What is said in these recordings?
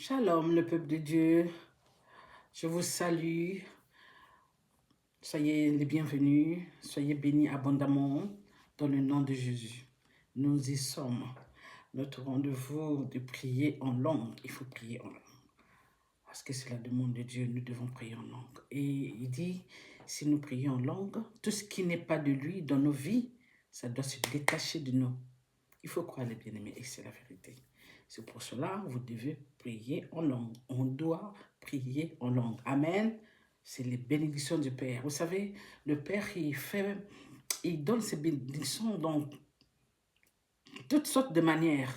Shalom, le peuple de Dieu. Je vous salue. Soyez les bienvenus. Soyez bénis abondamment dans le nom de Jésus. Nous y sommes. Notre rendez-vous de prier en langue. Il faut prier en langue. Parce que c'est la demande de Dieu. Nous devons prier en langue. Et il dit, si nous prions en langue, tout ce qui n'est pas de lui dans nos vies, ça doit se détacher de nous. Il faut croire les bien-aimés et c'est la vérité. C'est pour cela que vous devez prier en langue. On doit prier en langue. Amen. C'est les bénédictions du Père. Vous savez, le Père, il donne ses bénédictions dans toutes sortes de manières.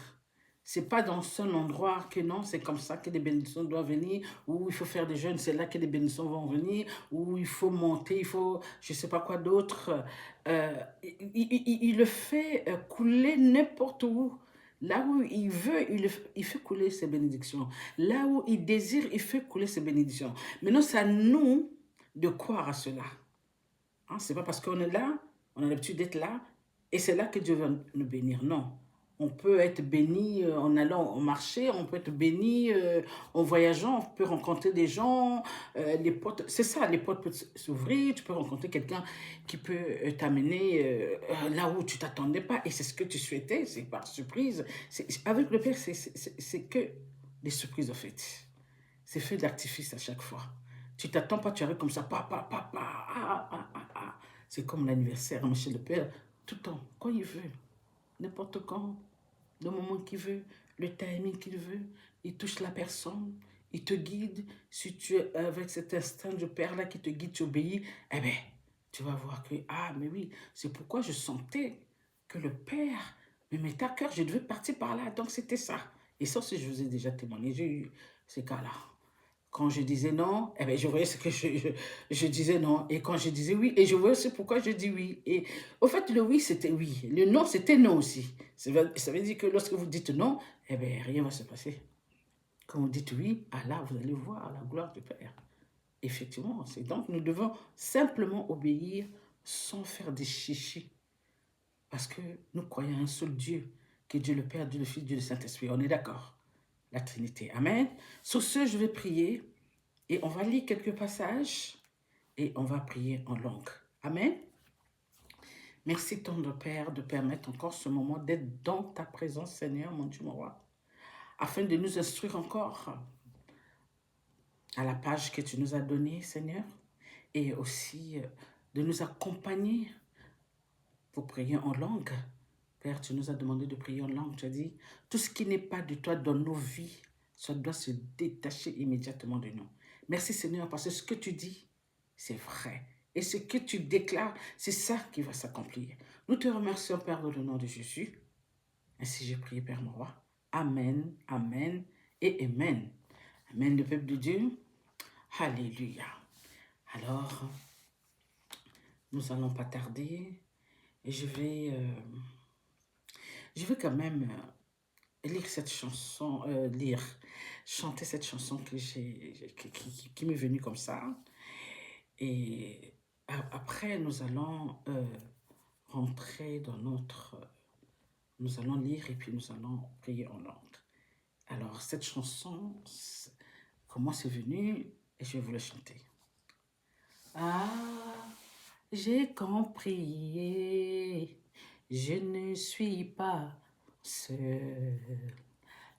C'est pas dans un endroit que non, c'est comme ça que les bénédictions doivent venir, où il faut faire des jeûnes, c'est là que les bénédictions vont venir, où il faut monter, il faut, je sais pas quoi d'autre. Il le fait couler n'importe où. Là où il veut, il fait couler ses bénédictions. Là où il désire, il fait couler ses bénédictions. Maintenant, c'est à nous de croire à cela. Hein, c'est pas parce qu'on est là, on a l'habitude d'être là, et c'est là que Dieu va nous bénir. Non. On peut être béni en allant au marché, on peut être béni en voyageant, on peut rencontrer des gens, les portes, c'est ça, les portes peuvent s'ouvrir, tu peux rencontrer quelqu'un qui peut t'amener là où tu t'attendais pas, et c'est ce que tu souhaitais, c'est par surprise. Avec le Père, c'est que des surprises en fait. C'est fait d'artifice à chaque fois. Tu t'attends pas, tu arrives comme ça, C'est comme l'anniversaire, hein, chez le Père, tout le temps, quand il veut, n'importe quand, le moment qu'il veut, le timing qu'il veut, il touche la personne, il te guide. Si tu es avec cet instinct du Père là qui te guide, tu obéis, eh bien, tu vas voir que, ah, mais oui, c'est pourquoi je sentais que le Père me mettait à cœur, je devais partir par là, donc c'était ça. Et ça aussi, je vous ai déjà témoigné, j'ai eu ces cas-là. Quand je disais non, eh bien, je voyais ce que je disais non. Et quand je disais oui, et je voyais aussi pourquoi je dis oui. Et au fait, le oui, c'était oui. Le non, c'était non aussi. Ça veut dire que lorsque vous dites non, eh bien, rien ne va se passer. Quand vous dites oui, ah là, vous allez voir la gloire du Père. Effectivement, c'est donc nous devons simplement obéir sans faire des chichis. Parce que nous croyons à un seul Dieu, qui est Dieu le Père, Dieu le Fils, Dieu le Saint-Esprit. On est d'accord? La Trinité. Amen. Sur ce, je vais prier. Et on va lire quelques passages et on va prier en langue. Amen. Merci, tendre Père, de permettre encore ce moment d'être dans ta présence, Seigneur, mon Dieu, mon roi, afin de nous instruire encore à la page que tu nous as donnée, Seigneur, et aussi de nous accompagner pour prier en langue. Père, tu nous as demandé de prier en langue. Tu as dit, tout ce qui n'est pas de toi dans nos vies, ça doit se détacher immédiatement de nous. Merci Seigneur, parce que ce que tu dis, c'est vrai. Et ce que tu déclares, c'est ça qui va s'accomplir. Nous te remercions, Père, dans le nom de Jésus. Ainsi j'ai prié, Père mon roi. Amen, amen et amen. Amen, le peuple de Dieu. Alléluia. Alors, nous allons pas tarder. Et je vais quand même lire cette chanson, chanter cette chanson qui m'est venue comme ça. Et après, nous allons rentrer dans notre... nous allons lire et puis nous allons prier en langue. Alors, cette chanson, comment c'est venu? Et je vais vous la chanter. Ah, j'ai compris, je ne suis pas seul.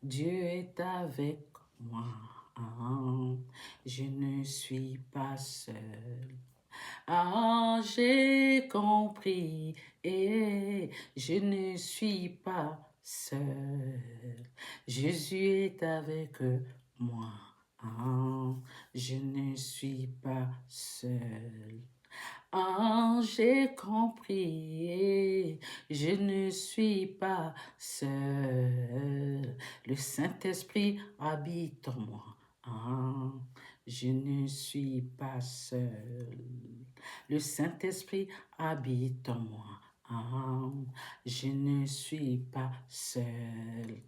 Dieu est avec moi. Ah, je ne suis pas seul. Ah, j'ai compris et je ne suis pas seul. Jésus est avec moi. Ah, je ne suis pas seul. Ah, j'ai compris et je ne suis pas seul. Le Saint-Esprit habite en moi. Ah, je ne suis pas seul. Le Saint-Esprit habite en moi. Ah, je ne suis pas seul.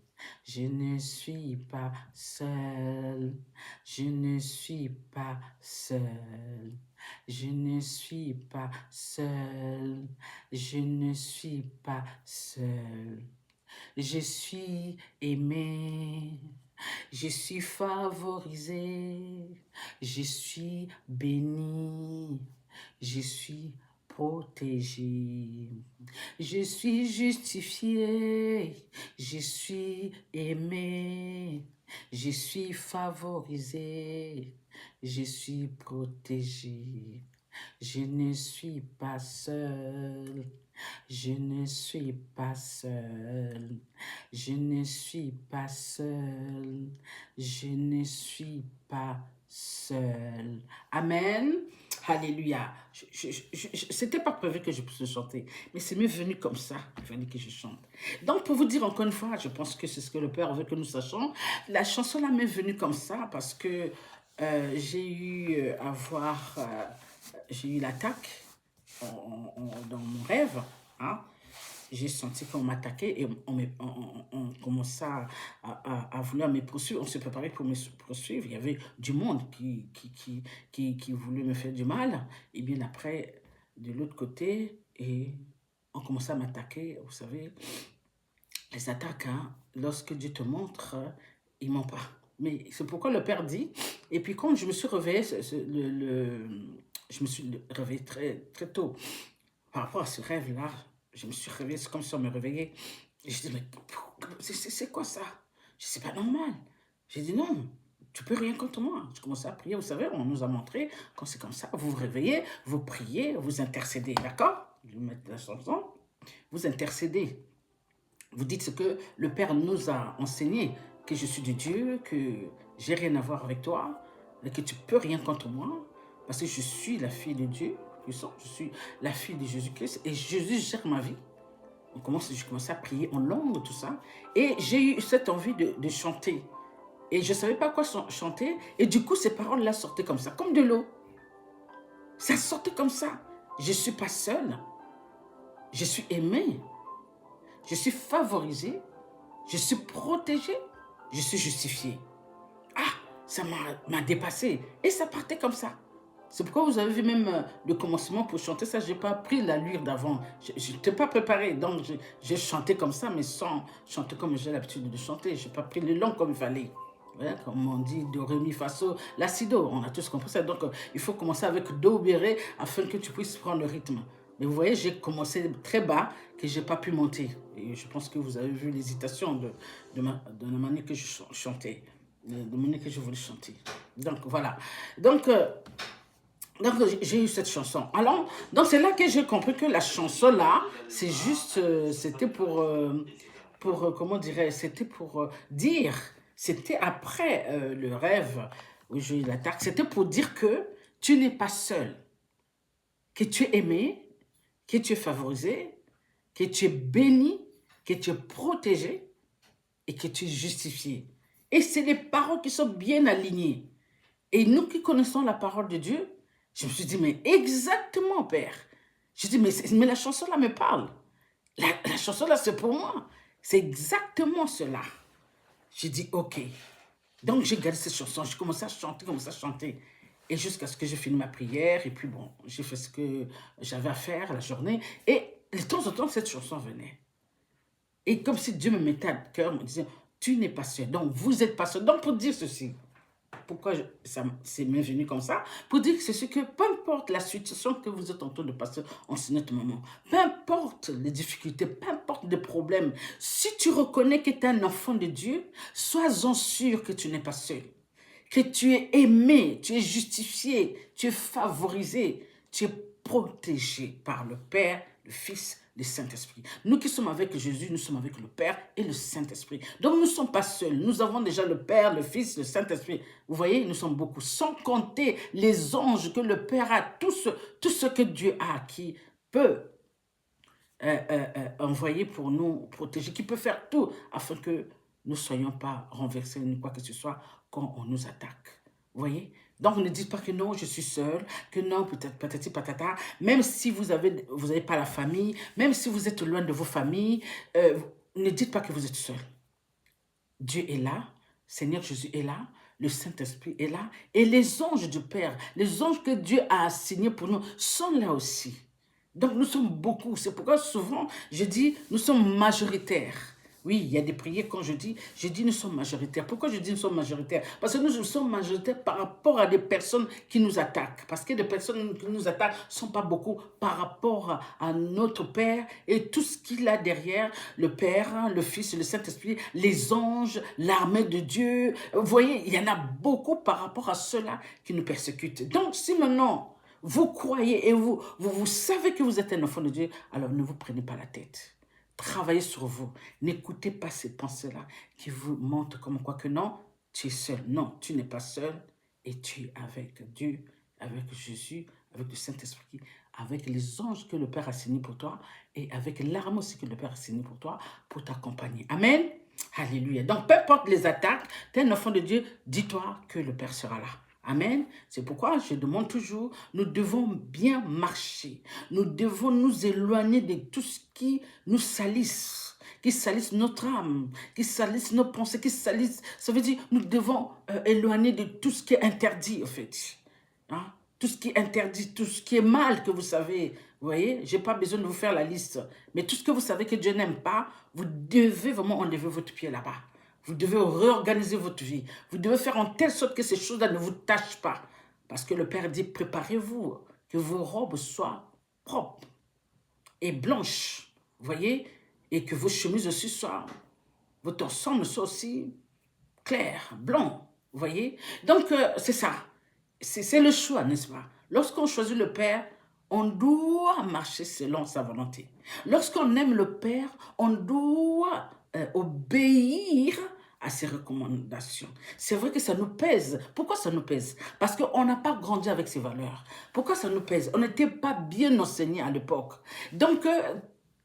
Je ne suis pas seul. Je ne suis pas seul. Je ne suis pas seul. Je ne suis pas seul. Je suis aimé. Je suis favorisé, je suis béni, je suis protégé, je suis justifié, je suis aimé, je suis favorisé, je suis protégé, je ne suis pas seul. Je ne suis pas seul, je ne suis pas seul, je ne suis pas seul. Amen. Alléluia. C'était pas prévu que je puisse chanter, mais c'est mieux venu comme ça, il fallait que je chante. Donc, pour vous dire encore une fois, je pense que c'est ce que le Père veut que nous sachions. La chanson là m'est venue comme ça parce que j'ai eu j'ai eu l'attaque dans mon rêve, hein. J'ai senti qu'on m'attaquait et on commençait à vouloir me poursuivre. On se préparait pour me poursuivre. Il y avait du monde qui voulait me faire du mal. Et bien après, de l'autre côté, et on commençait à m'attaquer. Vous savez, les attaques, hein, lorsque Dieu te montre, il ment pas. Mais c'est pourquoi le Père dit, et puis quand je me suis réveillée, je me suis réveillée très tôt par rapport à ce rêve-là. Je me suis réveillée, c'est comme si on me réveillait. Et je dis, mais c'est quoi ça? Je dis, c'est pas normal. J'ai dit, non, tu peux rien contre moi. Je commençais à prier, vous savez, on nous a montré, quand c'est comme ça, vous vous réveillez, vous priez, vous intercédez, d'accord? Je vais mettre la chanson. Vous intercédez. Vous dites ce que le Père nous a enseigné, que je suis de Dieu, que j'ai rien à voir avec toi, et que tu peux rien contre moi, parce que je suis la fille de Dieu, je suis la fille de Jésus-Christ, et Jésus gère ma vie. Je commençais à prier en langue, tout ça, et j'ai eu cette envie de chanter. Et je ne savais pas quoi chanter, et du coup, ces paroles-là sortaient comme ça, comme de l'eau. Ça sortait comme ça. Je ne suis pas seule, je suis aimée, je suis favorisée, je suis protégée, je suis justifiée. Ah, ça m'a dépassé. Et ça partait comme ça. C'est pourquoi vous avez vu même le commencement pour chanter ça, je n'ai pas pris l'allure d'avant. Je n'étais pas préparée, donc j'ai chanté comme ça, mais sans chanter comme j'ai l'habitude de chanter. Je n'ai pas pris le long comme il fallait. Ouais, comme on dit, do, ré, mi, fa, sol, la, si, do. On a tous compris ça. Donc, il faut commencer avec do, bé, ré, afin que tu puisses prendre le rythme. Mais vous voyez, j'ai commencé très bas, que je n'ai pas pu monter. Et je pense que vous avez vu l'hésitation de la manière que je chantais, de la manière que je voulais chanter. Donc, voilà. Donc j'ai eu cette chanson. Alors, donc c'est là que j'ai compris que la chanson là, c'est juste, c'était comment dirais, c'était pour dire, c'était après le rêve où j'ai eu l'attaque, c'était pour dire que tu n'es pas seul, que tu es aimé, que tu es favorisé, que tu es béni, que tu es protégé et que tu es justifié. Et c'est les paroles qui sont bien alignées. Et nous qui connaissons la parole de Dieu, je me suis dit, mais exactement, Père. Je dis, mais la chanson là me parle. La chanson là, c'est pour moi. C'est exactement cela. J'ai dit, ok. Donc, j'ai gardé cette chanson. J'ai commencé à chanter. Et jusqu'à ce que j'ai fini ma prière. Et puis, bon, j'ai fait ce que j'avais à faire la journée. Et de temps en temps, cette chanson venait. Et comme si Dieu me mettait à cœur, me disait, tu n'es pas seul. Donc, vous n'êtes pas seul. Donc, pour dire ceci, pourquoi ça c'est venu comme ça, pour dire que c'est ce que, peu importe la situation que vous êtes en train de passer en ce moment, peu importe les difficultés, peu importe les problèmes, si tu reconnais que tu es un enfant de Dieu, sois-en sûr que tu n'es pas seul, que tu es aimé, tu es justifié, tu es favorisé, tu es protégé par le Père, le Fils, le Saint-Esprit. Nous qui sommes avec Jésus, nous sommes avec le Père et le Saint-Esprit. Donc nous ne sommes pas seuls. Nous avons déjà le Père, le Fils, le Saint-Esprit. Vous voyez, nous sommes beaucoup. Sans compter les anges que le Père a, tout ce que Dieu a, qui peut envoyer pour nous protéger, qui peut faire tout afin que nous ne soyons pas renversés ni quoi que ce soit quand on nous attaque. Vous voyez? Donc, ne dites pas que non, je suis seul, que non, peut-être patati patata. Même si vous n'avez pas la famille, même si vous êtes loin de vos familles, ne dites pas que vous êtes seul. Dieu est là, Seigneur Jésus est là, le Saint-Esprit est là, et les anges du Père, les anges que Dieu a assignés pour nous, sont là aussi. Donc, nous sommes beaucoup. C'est pourquoi souvent, je dis, nous sommes majoritaires. Oui, il y a des prières, quand je dis nous sommes majoritaires. Pourquoi je dis nous sommes majoritaires? Parce que nous sommes majoritaires par rapport à des personnes qui nous attaquent. Parce que les personnes qui nous attaquent ne sont pas beaucoup par rapport à notre Père et tout ce qu'il a derrière, le Père, le Fils, le Saint-Esprit, les anges, l'armée de Dieu. Vous voyez, il y en a beaucoup par rapport à ceux-là qui nous persécutent. Donc, si maintenant, vous croyez et vous savez que vous êtes un enfant de Dieu, alors ne vous prenez pas la tête. Travaillez sur vous. N'écoutez pas ces pensées-là qui vous montrent comme quoi que non, tu es seul. Non, tu n'es pas seul et tu es avec Dieu, avec Jésus, avec le Saint-Esprit, avec les anges que le Père a signés pour toi et avec l'arme aussi que le Père a signée pour toi, pour t'accompagner. Amen. Alléluia. Donc, peu importe les attaques, tu es un enfant de Dieu, dis-toi que le Père sera là. Amen. C'est pourquoi je demande toujours, nous devons bien marcher. Nous devons nous éloigner de tout ce qui nous salisse, qui salisse notre âme, qui salisse nos pensées, qui salisse... Ça veut dire, nous devons éloigner de tout ce qui est interdit, en fait. Hein? Tout ce qui est interdit, tout ce qui est mal que vous savez. Vous voyez, je n'ai pas besoin de vous faire la liste. Mais tout ce que vous savez que Dieu n'aime pas, vous devez vraiment enlever votre pied là-bas. Vous devez réorganiser votre vie. Vous devez faire en telle sorte que ces choses-là ne vous tâchent pas. Parce que le Père dit, préparez-vous, que vos robes soient propres et blanches. Vous voyez? Et que vos chemises aussi soient, votre ensemble soit aussi clair, blanc. Vous voyez? Donc, c'est ça. C'est le choix, n'est-ce pas? Lorsqu'on choisit le Père, on doit marcher selon sa volonté. Lorsqu'on aime le Père, on doit obéir à ses recommandations. C'est vrai que ça nous pèse. Pourquoi ça nous pèse? Parce qu'on n'a pas grandi avec ces valeurs. Pourquoi ça nous pèse? On n'était pas bien enseigné à l'époque. Donc,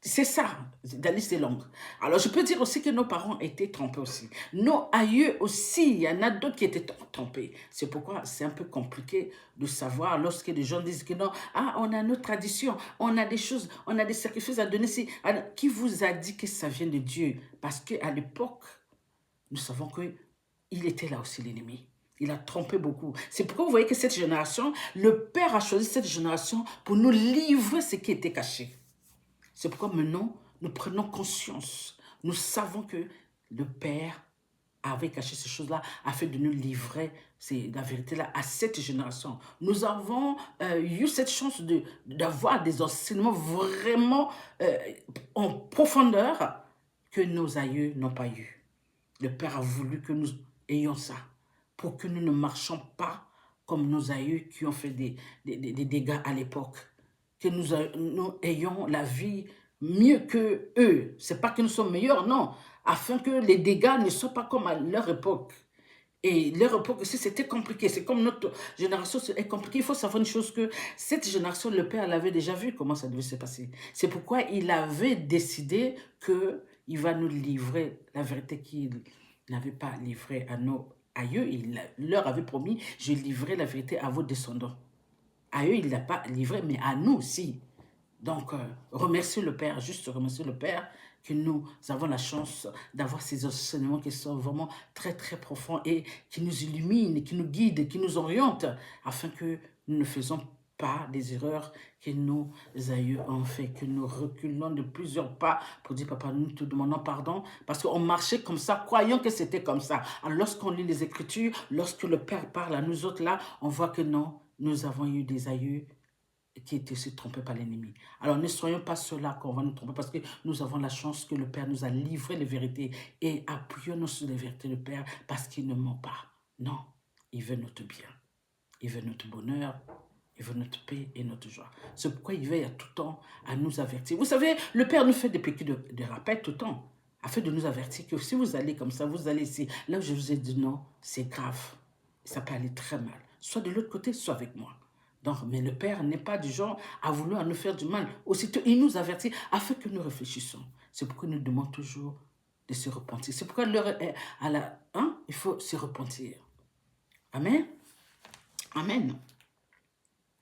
c'est ça, la liste est longue. Alors, je peux dire aussi que nos parents étaient trompés aussi. Nos aïeux aussi, il y en a d'autres qui étaient trompés. C'est pourquoi c'est un peu compliqué de savoir lorsque des gens disent que non, ah, on a nos traditions, on a des choses, on a des sacrifices à donner. Qui vous a dit que ça vient de Dieu? Parce qu'à l'époque, nous savons qu'il était là aussi l'ennemi. Il a trompé beaucoup. C'est pourquoi vous voyez que cette génération, le Père a choisi cette génération pour nous livrer ce qui était caché. C'est pourquoi maintenant, nous prenons conscience. Nous savons que le Père avait caché ces choses-là afin de nous livrer la vérité-là à cette génération. Nous avons eu cette chance d'avoir des enseignements vraiment en profondeur que nos aïeux n'ont pas eu. Le Père a voulu que nous ayons ça pour que nous ne marchions pas comme nos aïeux qui ont fait des dégâts à l'époque. Que nous ayons la vie mieux que eux. C'est pas que nous sommes meilleurs, non. Afin que les dégâts ne soient pas comme à leur époque. Et leur époque aussi, c'était compliqué. C'est comme notre génération est compliquée. Il faut savoir une chose que cette génération, le Père l'avait déjà vu comment ça devait se passer. C'est pourquoi il avait décidé qu'il va nous livrer la vérité qu'il n'avait pas livrée à nos aïeux. Il leur avait promis, je livrerai la vérité à vos descendants. À eux, il ne l'a pas livré, mais à nous aussi. Donc, remercier le Père, juste remercier le Père que nous avons la chance d'avoir ces enseignements qui sont vraiment très, très profonds et qui nous illuminent, qui nous guident, qui nous orientent, afin que nous ne faisons pas des erreurs que nos aïeux ont fait, que nous reculons de plusieurs pas pour dire, papa, nous te demandons pardon, parce qu'on marchait comme ça, croyant que c'était comme ça. Alors, lorsqu'on lit les Écritures, lorsque le Père parle à nous autres là, on voit que non, nous avons eu des aïeux qui étaient aussi trompés par l'ennemi. Alors ne soyons pas ceux-là qu'on va nous tromper parce que nous avons la chance que le Père nous a livré les vérités et appuyons-nous sur les vérités du Père parce qu'il ne ment pas. Non, il veut notre bien. Il veut notre bonheur, il veut notre paix et notre joie. C'est pourquoi il veille à tout temps à nous avertir. Vous savez, le Père nous fait des piqûres de rappel tout le temps afin de nous avertir que si vous allez comme ça, vous allez ici. Là où je vous ai dit non, c'est grave. Ça peut aller très mal. Soit de l'autre côté, soit avec moi. Donc, mais le Père n'est pas du genre à vouloir nous faire du mal. Aussitôt, il nous avertit afin que nous réfléchissions. C'est pourquoi il nous demande toujours de se repentir. C'est pourquoi l'heure est à la... Hein? Il faut se repentir. Amen. Amen.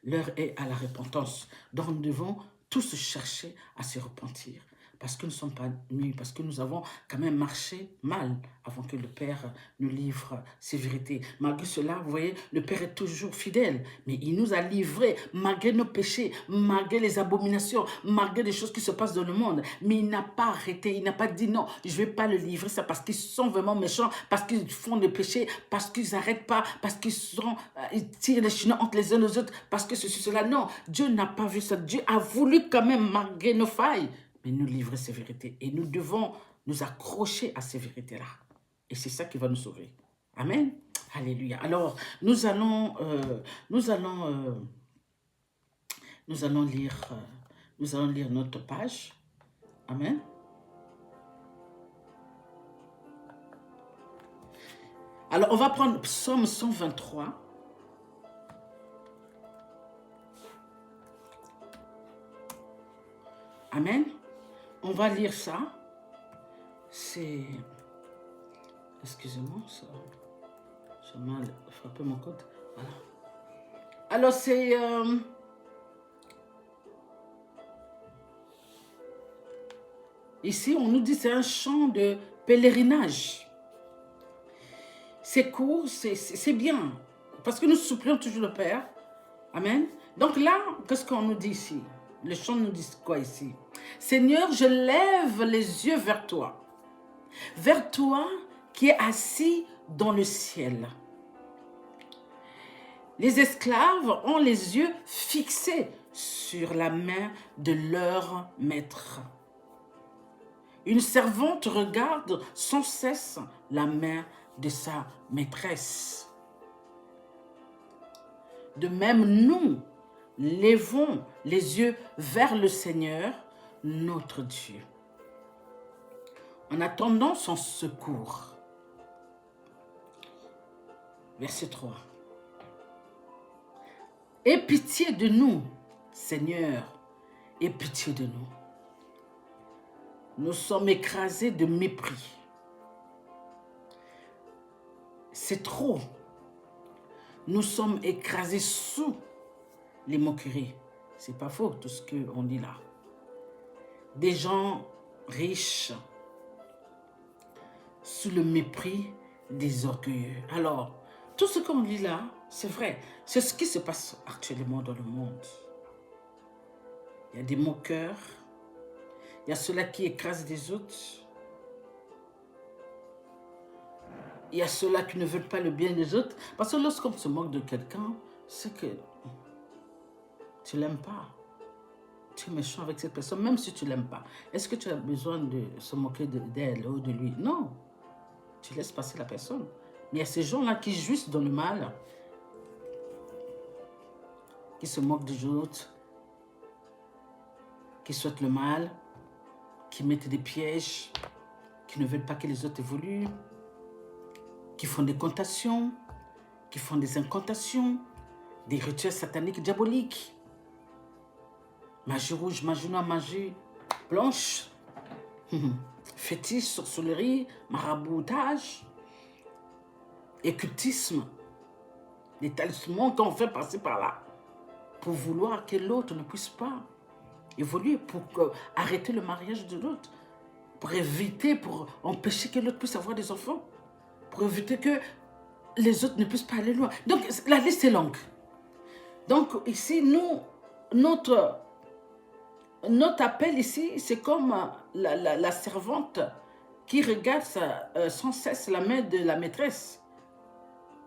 L'heure est à la repentance. Donc, nous devons tous chercher à se repentir. parce que nous ne sommes pas nus, parce que nous avons quand même marché mal avant que le Père nous livre ses vérités. Malgré cela, vous voyez, le Père est toujours fidèle, mais il nous a livrés malgré nos péchés, malgré les abominations, malgré les choses qui se passent dans le monde. Mais il n'a pas arrêté, il n'a pas dit non, je ne vais pas le livrer, ça parce qu'ils sont vraiment méchants, parce qu'ils font des péchés, parce qu'ils n'arrêtent pas, parce ils tirent les chenilles entre les uns aux autres, parce que ceci, cela. Non, Dieu n'a pas vu ça. Dieu a voulu quand même, malgré nos failles, mais nous livrer ces vérités. Et nous devons nous accrocher à ces vérités-là. Et c'est ça qui va nous sauver. Amen. Alléluia. Alors, nous allons lire notre page. Amen. Alors, on va prendre Psaume 123. Amen. On va lire ça. C'est... Excusez-moi, ça... J'ai mal frappé mon code. Voilà. Alors, c'est... Ici, on nous dit c'est un chant de pèlerinage. C'est court, c'est bien. Parce que nous supplions toujours le Père. Amen. Donc là, qu'est-ce qu'on nous dit ici? Le chant nous dit quoi ici? Seigneur, je lève les yeux vers toi qui es assis dans le ciel. Les esclaves ont les yeux fixés sur la main de leur maître. Une servante regarde sans cesse la main de sa maîtresse. De même, nous lèvons les yeux vers le Seigneur, notre Dieu, en attendant son secours. Verset 3. Aie pitié de nous, Seigneur, aie pitié de nous. Nous sommes écrasés de mépris. C'est trop. Nous sommes écrasés sous les moqueries. C'est pas faux tout ce qu'on dit là. Des gens riches sous le mépris des orgueilleux. Alors, tout ce qu'on lit là, c'est vrai. C'est ce qui se passe actuellement dans le monde. Il y a des moqueurs. Il y a ceux-là qui écrasent les autres. Il y a ceux-là qui ne veulent pas le bien des autres. Parce que lorsqu'on se moque de quelqu'un, c'est que tu ne l'aimes pas. Tu es méchant avec cette personne, même si tu ne l'aimes pas. Est-ce que tu as besoin de se moquer d'elle ou de lui? Non. Tu laisses passer la personne. Mais il y a ces gens-là qui jouissent dans le mal, qui se moquent des autres, qui souhaitent le mal, qui mettent des pièges, qui ne veulent pas que les autres évoluent, qui font des contations, qui font des incantations, des rituels sataniques diaboliques. Magie rouge, magie noire, magie blanche, fétiche, sorcellerie, maraboutage, occultisme, des talismans qu'on fait passer par là pour vouloir que l'autre ne puisse pas évoluer, pour arrêter le mariage de l'autre, pour éviter, pour empêcher que l'autre puisse avoir des enfants, pour éviter que les autres ne puissent pas aller loin. Donc, la liste est longue. Donc, ici, notre appel ici, c'est comme la servante qui regarde sans cesse la main de la maîtresse.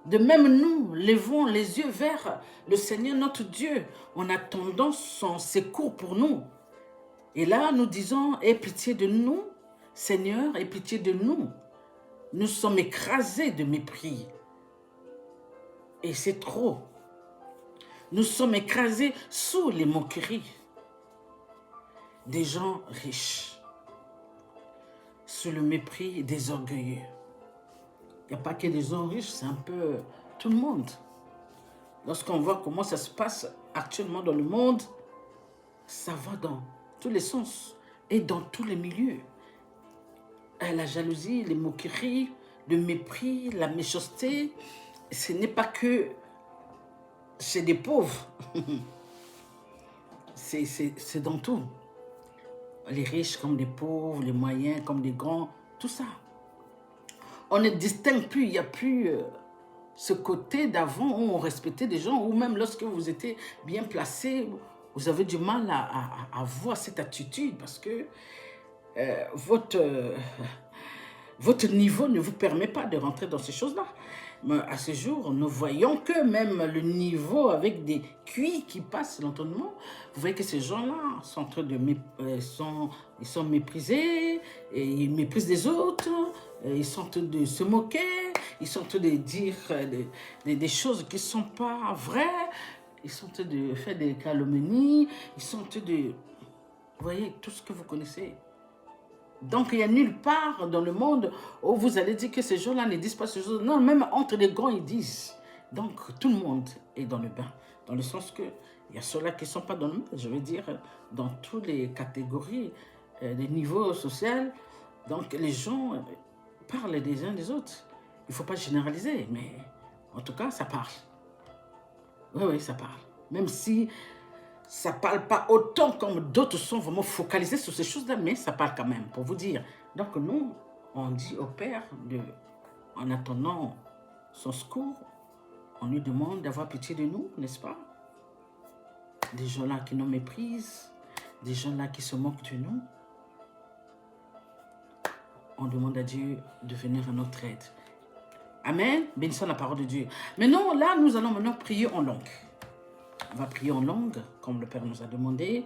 De même, nous levons les yeux vers le Seigneur notre Dieu en attendant son secours pour nous. Et là, nous disons, aie pitié de nous, Seigneur, aie pitié de nous. Nous sommes écrasés de mépris. Et c'est trop. Nous sommes écrasés sous les moqueries des gens riches, sous le mépris des orgueilleux. Il n'y a pas que des gens riches, c'est un peu tout le monde. Lorsqu'on voit comment ça se passe actuellement dans le monde, ça va dans tous les sens et dans tous les milieux. La jalousie, les moqueries, le mépris, la méchanceté, ce n'est pas que chez des pauvres. C'est dans tout. les riches comme les pauvres, les moyens comme les grands, tout ça. On ne distingue plus, il n'y a plus ce côté d'avant où on respectait des gens, ou même lorsque vous étiez bien placé, vous avez du mal à avoir cette attitude parce que votre niveau ne vous permet pas de rentrer dans ces choses-là. Mais à ce jour, nous voyons que même le niveau avec des QI qui passent lentement, vous voyez que ces gens-là sont en train de ils sont méprisés, et ils méprisent les autres, ils sont en train de se moquer, ils sont en train de dire des choses qui ne sont pas vraies, ils sont en train de faire des calomnies, ils sont en train de... Vous voyez, tout ce que vous connaissez. Donc, il n'y a nulle part dans le monde où vous allez dire que ces gens-là ne disent pas ces choses. Non, même entre les grands, ils disent. Donc, tout le monde est dans le bain. Dans le sens que il y a ceux-là qui ne sont pas dans le bain. Je veux dire, dans toutes les catégories, les niveaux sociaux. Donc, les gens parlent des uns des autres. Il ne faut pas généraliser, mais en tout cas, ça parle. Oui, oui, ça parle. Même si ça ne parle pas autant comme d'autres sont vraiment focalisés sur ces choses-là, mais ça parle quand même, pour vous dire. Donc nous, on dit au Père, en attendant son secours, on lui demande d'avoir pitié de nous, n'est-ce pas? Des gens-là qui nous méprisent, des gens-là qui se moquent de nous. On demande à Dieu de venir à notre aide. Amen. Bénissons la parole de Dieu. Maintenant, là, nous allons maintenant prier en langue. On va prier en langue, comme le Père nous a demandé.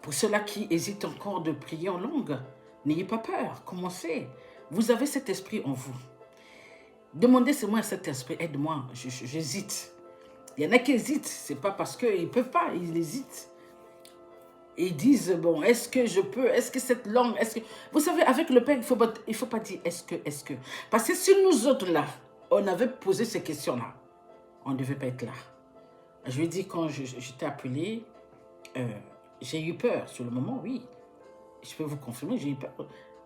Pour ceux-là qui hésitent encore de prier en langue, n'ayez pas peur, commencez. Vous avez cet esprit en vous. Demandez seulement à cet esprit, aide-moi, j'hésite. Il y en a qui hésitent, c'est pas parce qu'ils ne peuvent pas, ils hésitent. Et ils disent, bon, est-ce que je peux, est-ce que cette langue, est-ce que... Vous savez, avec le Père, il faut pas dire est-ce que. Parce que si nous autres là, on avait posé ces questions-là, on ne devait pas être là. Je lui ai dit, quand je t'ai appelé, j'ai eu peur sur le moment, oui. Je peux vous confirmer, j'ai eu peur.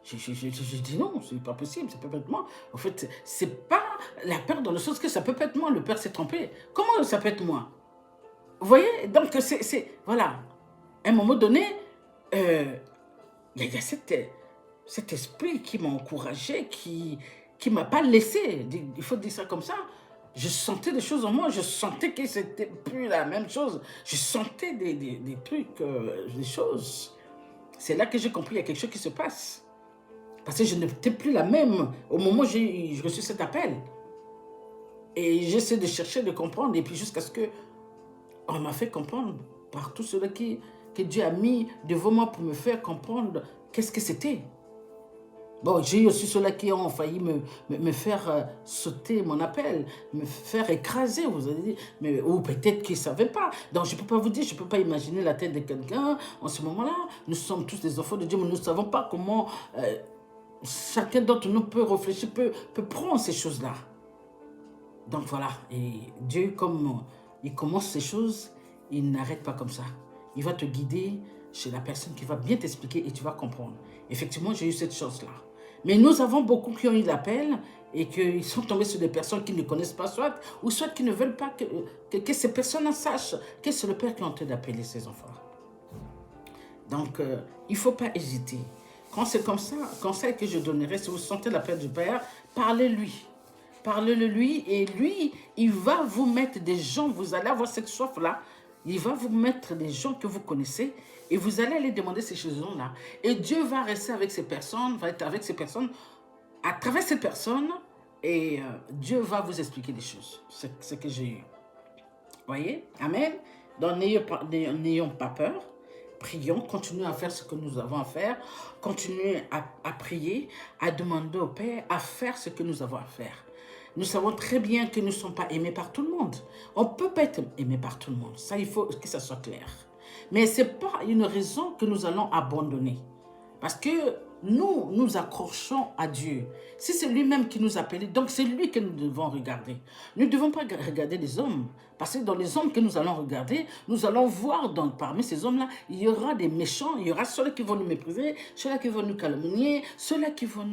J'ai dit non, c'est pas possible, ça peut pas être moi. En fait, c'est pas la peur dans le sens que ça peut pas être moi, le Père s'est trompé. Comment ça peut être moi? Vous voyez? Donc, voilà. À un moment donné, il y a cet esprit qui m'a encouragé, qui m'a pas laissé, il faut dire ça comme ça. Je sentais des choses en moi, je sentais que c'était plus la même chose. Je sentais des trucs, des choses. C'est là que j'ai compris qu'il y a quelque chose qui se passe. Parce que je n'étais plus la même au moment où j'ai reçu cet appel. Et j'essaie de chercher, de comprendre. Et puis jusqu'à ce qu'on m'a fait comprendre par tout cela que Dieu a mis devant moi pour me faire comprendre qu'est-ce que c'était. Bon, j'ai eu aussi ceux-là qui ont failli me faire sauter mon appel, me faire écraser, vous allez dire, mais, ou peut-être qu'ils ne savaient pas. Donc, je ne peux pas vous dire, je ne peux pas imaginer la tête de quelqu'un en ce moment-là. Nous sommes tous des enfants de Dieu, mais nous ne savons pas comment chacun d'entre nous peut réfléchir, peut prendre ces choses-là. Donc, voilà. Et Dieu, comme il commence ces choses, il n'arrête pas comme ça. Il va te guider chez la personne qui va bien t'expliquer et tu vas comprendre. Effectivement, j'ai eu cette chance-là. Mais nous avons beaucoup qui ont eu l'appel et qu'ils sont tombés sur des personnes qui ne connaissent pas ou soit qui ne veulent pas que ces personnes sachent que c'est le Père qui est en train d'appeler ses enfants. Donc, il ne faut pas hésiter. Quand c'est comme ça, conseil que je donnerai, si vous sentez l'appel du Père, parlez-lui. Parlez-le lui et lui, il va vous mettre des gens, vous allez avoir cette soif-là, il va vous mettre des gens que vous connaissez et vous allez aller demander ces choses-là. Et Dieu va rester avec ces personnes, va être avec ces personnes, à travers ces personnes, et Dieu va vous expliquer des choses. C'est ce que j'ai eu. Voyez? Amen? Donc n'ayons pas peur. Prions, continuons à faire ce que nous avons à faire. Continuez à prier, à demander au Père, à faire ce que nous avons à faire. Nous savons très bien que nous ne sommes pas aimés par tout le monde. On ne peut pas être aimé par tout le monde. Ça, il faut que ça soit clair. Mais ce n'est pas une raison que nous allons abandonner. Parce que nous, nous accrochons à Dieu. Si c'est lui-même qui nous a appelés, donc c'est lui que nous devons regarder. Nous ne devons pas regarder les hommes. Parce que dans les hommes que nous allons regarder, nous allons voir parmi ces hommes-là, il y aura des méchants, il y aura ceux-là qui vont nous mépriser, ceux-là qui vont nous calomnier, ceux-là qui vont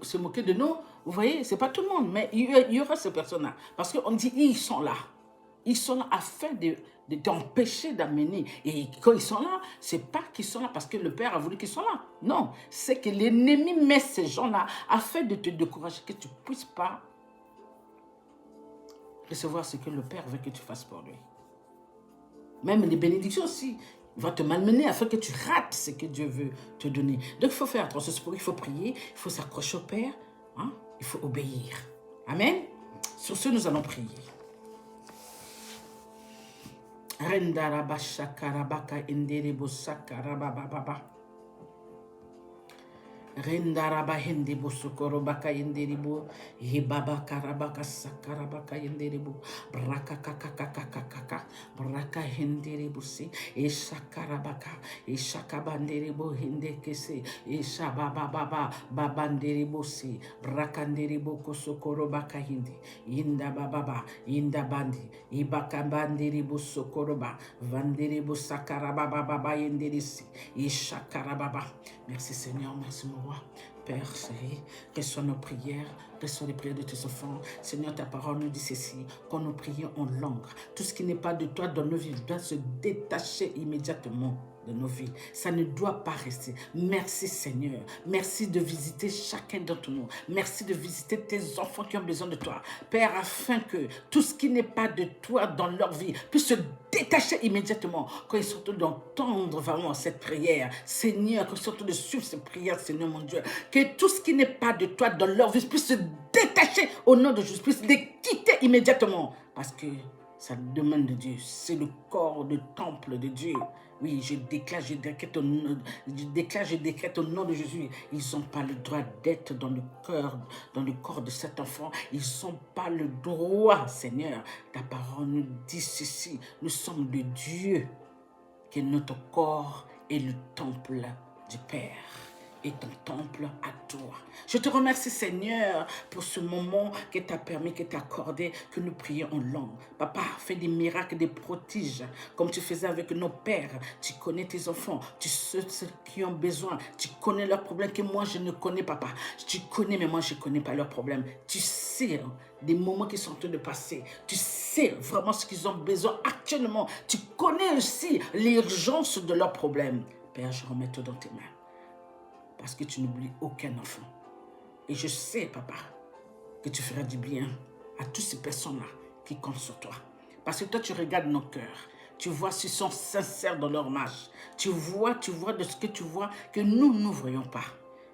se moquer de nous. Vous voyez, ce n'est pas tout le monde, mais il y aura ces personnes-là. Parce qu'on dit, ils sont là. Ils sont là afin de t'empêcher d'amener. Et quand ils sont là, c'est pas qu'ils sont là parce que le Père a voulu qu'ils soient là. Non, c'est que l'ennemi met ces gens-là afin de te décourager, que tu ne puisses pas recevoir ce que le Père veut que tu fasses pour lui. Même les bénédictions aussi, il va te malmener afin que tu rates ce que Dieu veut te donner. Donc il faut faire attention, c'est pour il faut prier, il faut s'accrocher au Père, hein? Il faut obéir. Amen. Sur ce, nous allons prier. Rendaraba shakarabaka inderebo sakarabababa. Rendaraba hendebo sokorobaka inderibo hibaba karabaka sakarabaka inderibo braka kakakakakaka braka henderibo si eshakarabaka eshakabanderebo hindekese eshabababa babanderibo si brakanderibo kosokorobaka hindi indababa indabandi ibakabanderibo sokoroba vanderibo sakarababa inderisi eshakarababa. Merci Seigneur, merci mon roi. Père, chéri, reçois nos prières, reçois les prières de tes enfants. Seigneur, ta parole nous dit ceci, quand nous prions en langue, tout ce qui n'est pas de toi dans nos vies doit se détacher immédiatement de nos vies. Ça ne doit pas rester. Merci Seigneur. Merci de visiter chacun d'entre nous. Merci de visiter tes enfants qui ont besoin de toi. Père, afin que tout ce qui n'est pas de toi dans leur vie puisse se détacher immédiatement quand ils sont d'entendre vraiment cette prière. Seigneur, quand ils sont de suivre cette prière, Seigneur mon Dieu, que tout ce qui n'est pas de toi dans leur vie puisse se détacher au nom de Jésus, puisse les quitter immédiatement. Parce que ça demande de Dieu. C'est le corps, le temple de Dieu. Oui, je déclare, je décrète au nom de Jésus. Ils n'ont pas le droit d'être dans le corps de cet enfant. Ils n'ont pas le droit, Seigneur. Ta parole nous dit ceci. Nous sommes de Dieu, que notre corps est le temple du Père. Et ton temple à toi. Je te remercie Seigneur pour ce moment que tu as permis, que tu as accordé, que nous prions en langue. Papa, fais des miracles, des prodiges, comme tu faisais avec nos pères. Tu connais tes enfants, tu sais ceux qui ont besoin, tu connais leurs problèmes que moi je ne connais pas. Tu connais, mais moi je ne connais pas leurs problèmes. Tu sais des moments qui sont en train de passer. Tu sais vraiment ce qu'ils ont besoin actuellement. Tu connais aussi l'urgence de leurs problèmes. Père, je remets tout dans tes mains. Parce que tu n'oublies aucun enfant. Et je sais, papa, que tu feras du bien à toutes ces personnes-là qui comptent sur toi. Parce que toi, tu regardes nos cœurs. Tu vois s'ils sont sincères dans leur marche. Tu vois de ce que tu vois que nous ne voyons pas.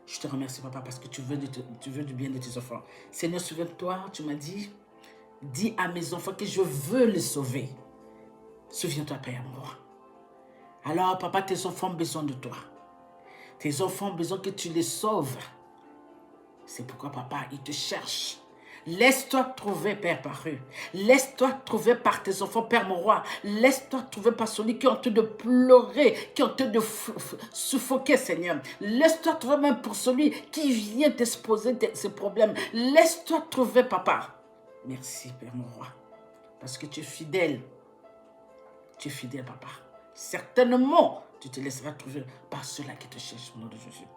Je te remercie, papa, parce que tu veux du bien de tes enfants. Seigneur, souviens-toi, tu m'as dit, dis à mes enfants que je veux les sauver. Souviens-toi, Père, mon roi. Alors, papa, tes enfants ont besoin de toi. Tes enfants ont besoin que tu les sauves. C'est pourquoi, papa, ils te cherchent. Laisse-toi trouver, Père, par eux. Laisse-toi trouver par tes enfants, Père, mon roi. Laisse-toi trouver par celui qui est en train de pleurer, qui est en train de suffoquer, Seigneur. Laisse-toi trouver même pour celui qui vient t'exposer ses problèmes. Laisse-toi trouver, papa. Merci, Père, mon roi. Parce que tu es fidèle. Tu es fidèle, papa. Certainement, tu te laisseras trouver par ceux-là qui te cherchent au nom de Jésus.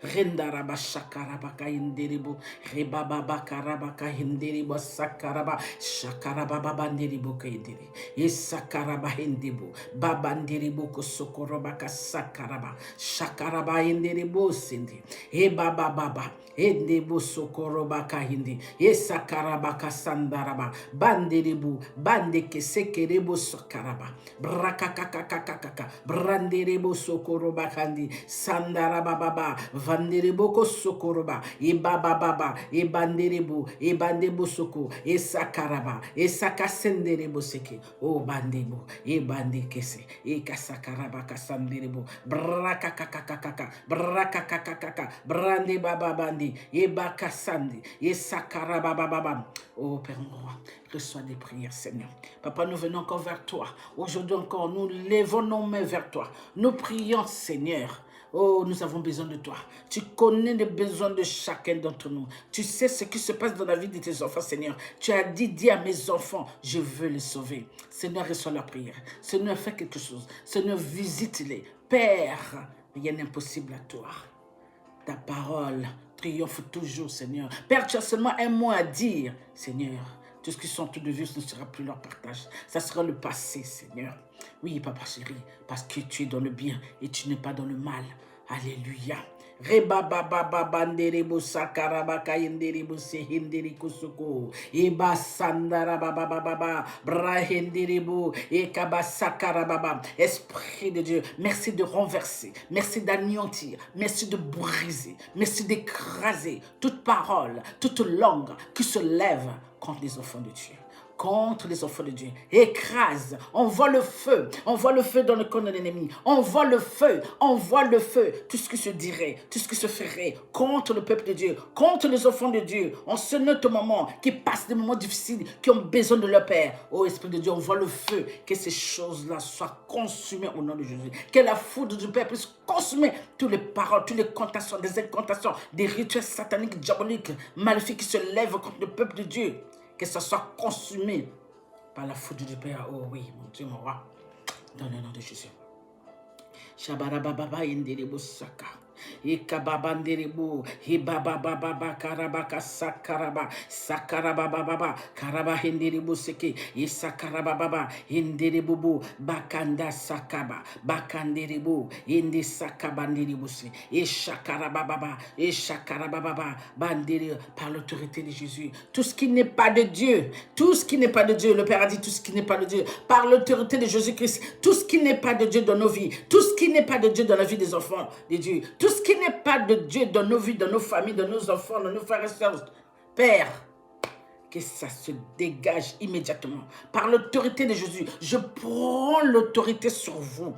Rendaraba shakarabaka inderibo rebaba karabaka inderibo sakaraba shakaraba babanderibo kainderi yesakaraba indebo babanderibo kosokorobaka sakaraba shakaraba inderibo sindi e baba baba endebo sokorobaka hindi yesakarabaka sandaraba banderibo bandeke sekerebo sokaraba brakakakakakaka branderebo sokorobaka ndi sandaraba baba vanderebo ko sokoroba e baba baba e banderebo e bandebo soko e sakaraba e sakasenderebo seke o bandebo e bandekese e kasakaraba kasanderebo brakakakakaka brakakakaka brande baba bandi e bakasandi e sakaraba baba. Oh Père mon roi, reçois des prières, Seigneur. Papa, nous venons encore vers toi. Aujourd'hui encore, nous levons nos mains vers toi. Nous prions, Seigneur. Oh, nous avons besoin de toi. Tu connais les besoins de chacun d'entre nous. Tu sais ce qui se passe dans la vie de tes enfants, Seigneur. Tu as dit, dis à mes enfants, je veux les sauver. Seigneur, reçois leur prière. Seigneur, fais quelque chose. Seigneur, visite-les. Père, rien n'est impossible à toi. Ta parole triomphe toujours, Seigneur. Père, tu as seulement un mot à dire, Seigneur. Tout ce qui sont tout de vie, ce ne sera plus leur partage. Ça sera le passé, Seigneur. Oui, papa chéri, parce que tu es dans le bien et tu n'es pas dans le mal. Alléluia. Reba baba baba nderebo sakaraba kayenderebo sehenderi kusuko eba sandara baba baba brahenderebo ekaba sakarababa. Esprit de Dieu, merci de renverser, merci d'anéantir, merci de briser, merci d'écraser toute parole, toute langue qui se lève contre les enfants de Dieu. Contre les enfants de Dieu. Écrase, envoie le feu dans le camp de l'ennemi. Envoie le feu, tout ce qui se dirait, tout ce qui se ferait contre le peuple de Dieu, contre les enfants de Dieu, en ce notre moment, qui passent des moments difficiles, qui ont besoin de leur Père. Oh Esprit de Dieu, envoie le feu, que ces choses-là soient consumées au nom de Jésus. Que la foudre du Père puisse consumer toutes les paroles, toutes les incantations, des rituels sataniques, diaboliques, maléfiques qui se lèvent contre le peuple de Dieu. Que ça soit consumé par la foudre du Père. Oh oui, mon Dieu, mon roi. Dans le nom de Jésus. Shabarababa inderebo saka. Ikababanderebo. Hibabababa karabaka sakaraba. Sakarababa karaba henderebo seke. Isakarababa inderebo bakanda sakaba. Bakanderebo inde sakabanderebo se. Ishakarababa. Ishakarababa bandere par l'autorité de Jésus. Tout ce qui n'est pas de Dieu, tout ce qui n'est pas de Dieu, le Père a dit tout ce qui n'est pas de Dieu, par l'autorité de Jésus-Christ, tout ce qui n'est pas de Dieu dans nos vies, tout ce qui n'est pas de Dieu dans la vie des enfants de Dieu, tout ce qui n'est pas de Dieu dans nos vies, dans nos familles, dans nos enfants, dans nos frères et sœurs, Père, que ça se dégage immédiatement. Par l'autorité de Jésus, je prends l'autorité sur vous.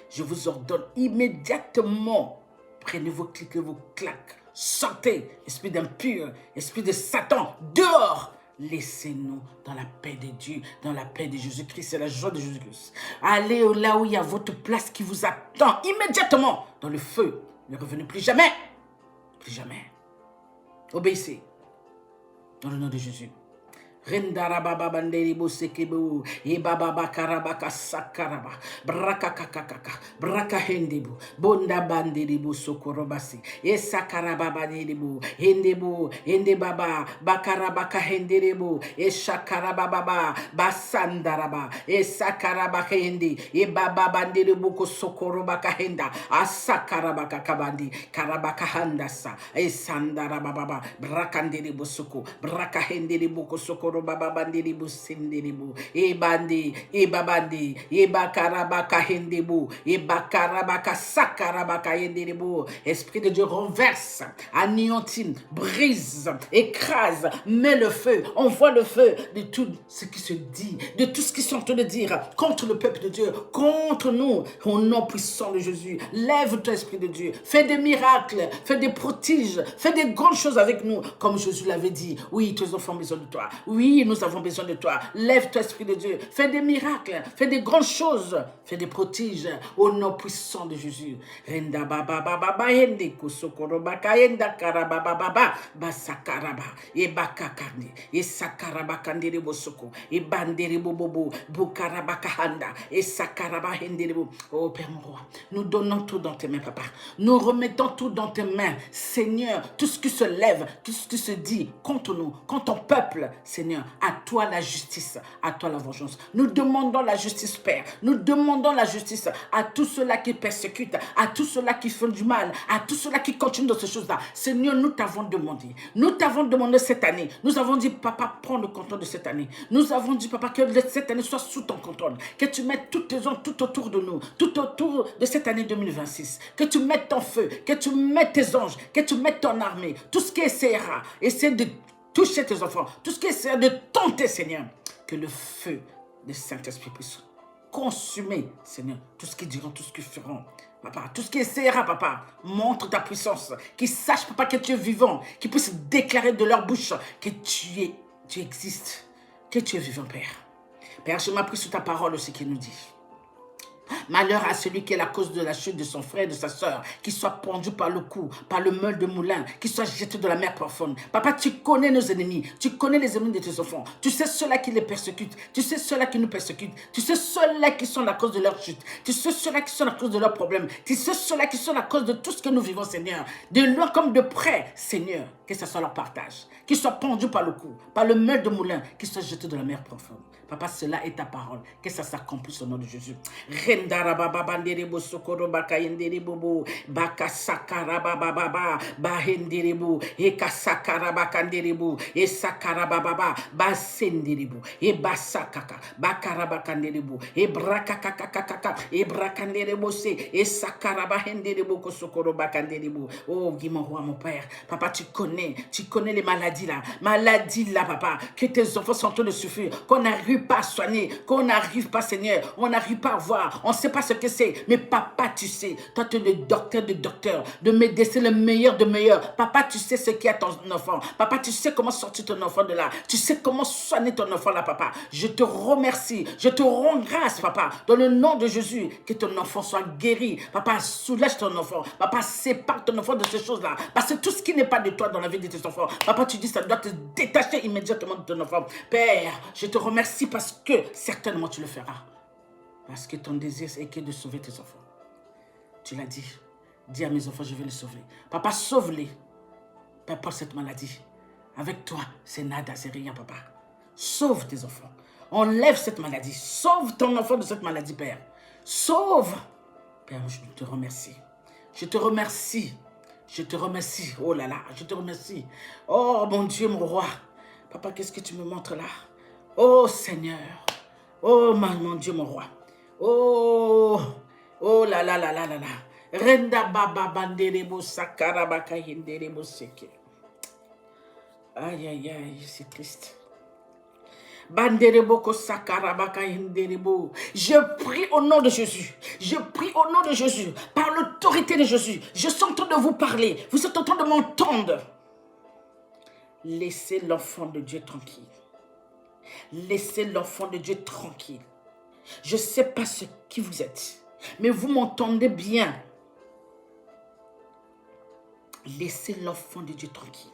Je vous ordonne immédiatement, prenez vos clics et vos claques. Sortez, esprit d'impur, esprit de Satan, dehors. Laissez-nous dans la paix de Dieu, dans la paix de Jésus-Christ et la joie de Jésus-Christ. Allez là où il y a votre place qui vous attend immédiatement dans le feu. Ne revenez plus jamais. Plus jamais. Obéissez. Dans le nom de Jésus. Rendara baba banderi bosekebo e baba bakarabaka sakaraba braka kakakaka braka hendebu bonda banderi bosokorobasi e sakaraba banderibu hendebu hende baba bakarabaka henderebu e shakaraba baba basandaraba e sakaraba hendi e baba banderi boko sokorobaka henda asakarabaka kabandi karabaka handasa e sandaraba baba brakanderi bosoko braka henderi boko sokoro baba bandiri bu sindiri bu e bandi e babandi e bakarabaka hendebu e bakarabaka sakarabaka hendebu. Esprit de Dieu, renverse, anéantit, brise, écrase, met le feu, envoie le feu de tout ce qui se dit, de tout ce qui sont en train de dire contre le peuple de Dieu, contre nous, au nom puissant de Jésus. Lève-toi, Esprit de Dieu, fais des miracles, fais des prodiges, fais des grandes choses avec nous, comme Jésus l'avait dit. Oui, tes enfants ont besoin de toi. Oui, nous avons besoin de toi. Lève-toi, Esprit de Dieu. Fais des miracles. Fais des grandes choses. Fais des prodiges au nom puissant de Jésus. Renda baba baba bahende kusokoro bakayenda karaba baba basakaraba e bakakande e sakaraba kandere bosoko e bandere bobobo bukaraba kahanda e sakaraba hendere bo. Oh Père mon roi, nous donnons tout dans tes mains, papa. Nous remettons tout dans tes mains, Seigneur. Tout ce qui se lève, tout ce qui se dit contre nous, contre ton peuple, Seigneur. À toi la justice, à toi la vengeance. Nous demandons la justice, Père. Nous demandons la justice à tous ceux-là qui persécutent, à tous ceux-là qui font du mal, à tous ceux-là qui continuent dans ces choses-là. Seigneur, nous t'avons demandé. Nous t'avons demandé cette année. Nous avons dit, papa, prends le contrôle de cette année. Nous avons dit, papa, que cette année soit sous ton contrôle. Que tu mettes toutes tes ondes tout autour de nous, tout autour de cette année 2026. Que tu mettes ton feu, que tu mettes tes anges, que tu mettes ton armée. Tout ce qui essaiera, essaie de toucher tes enfants, tout ce qui est de tenter, Seigneur, que le feu du Saint-Esprit puisse consumer, Seigneur, tout ce qu'ils diront, tout ce qu'ils feront. Papa, tout ce qui essaiera, papa, montre ta puissance, qu'ils sachent, papa, que tu es vivant, qu'ils puissent déclarer de leur bouche que tu existes, que tu es vivant, Père. Père, je m'appuie sur ta parole aussi qui nous dit. Malheur à celui qui est la cause de la chute de son frère, de sa soeur, qui soit pendu par le cou, par le meule de moulin, qui soit jeté de la mer profonde. Papa, tu connais nos ennemis, tu connais les ennemis de tes enfants, tu sais ceux-là qui les persécutent, tu sais ceux-là qui nous persécutent, tu sais ceux-là qui sont la cause de leur chute, tu sais ceux-là qui sont la cause de leurs problèmes, tu sais ceux-là qui sont la cause de tout ce que nous vivons, Seigneur. De loin comme de près, Seigneur, que ce soit leur partage, qu'ils soient pendus par le cou, par le meule de moulin, qu'ils soient jetés de la mer profonde. Papa, cela est ta parole. Que ça s'accomplisse au nom de Jésus. Rendarabababanderibo sokoro bakayenderebo bakasakarabababa bahenderebo ekasakarabakanderibo esakarabababa basenderebo ebasakaka bakarabakanderebo ebrakakakakaka ebrakanderebo se esakarabahenderebo kosokoro bakanderebo. Oh, dis mon roi, mon père. Papa, tu connais les maladies là. Maladies là, papa. Que tes enfants sont en train de souffrir. Qu'on n'arrive pas à soigner, qu'on n'arrive pas, Seigneur, on n'arrive pas à voir, on ne sait pas ce que c'est, mais papa, tu sais, toi tu es le docteur de docteurs, de médecin, le meilleur de meilleurs. Papa, tu sais ce qu'il y a ton enfant, papa, tu sais comment sortir ton enfant de là, tu sais comment soigner ton enfant là, papa. Je te remercie, je te rends grâce, papa, dans le nom de Jésus, que ton enfant soit guéri. Papa, soulage ton enfant, papa, sépare ton enfant de ces choses-là, parce que tout ce qui n'est pas de toi dans la vie de tes enfants, papa, tu dis ça doit te détacher immédiatement de ton enfant. Père, je te remercie parce que certainement tu le feras. Parce que ton désir est que de sauver tes enfants. Tu l'as dit. Dis à mes enfants, je vais les sauver. Papa, sauve-les. Peu importe cette maladie. Avec toi, c'est nada, c'est rien, papa. Sauve tes enfants. Enlève cette maladie. Sauve ton enfant de cette maladie, Père. Sauve. Père, je te remercie. Je te remercie. Je te remercie. Oh là là, je te remercie. Oh mon Dieu, mon roi. Papa, qu'est-ce que tu me montres là? Oh Seigneur, oh mon Dieu, mon roi, oh là là là là là là, Renda baba banderebo sakarabaka hinderebo seke. Aïe aïe aïe, c'est triste. Banderebo ko sakarabaka hinderebo. Je prie au nom de Jésus, je prie au nom de Jésus, par l'autorité de Jésus, je suis en train de vous parler, vous êtes en train de m'entendre. Laissez l'enfant de Dieu tranquille. Laissez l'enfant de Dieu tranquille. Je ne sais pas ce qui vous êtes, mais vous m'entendez bien. Laissez l'enfant de Dieu tranquille.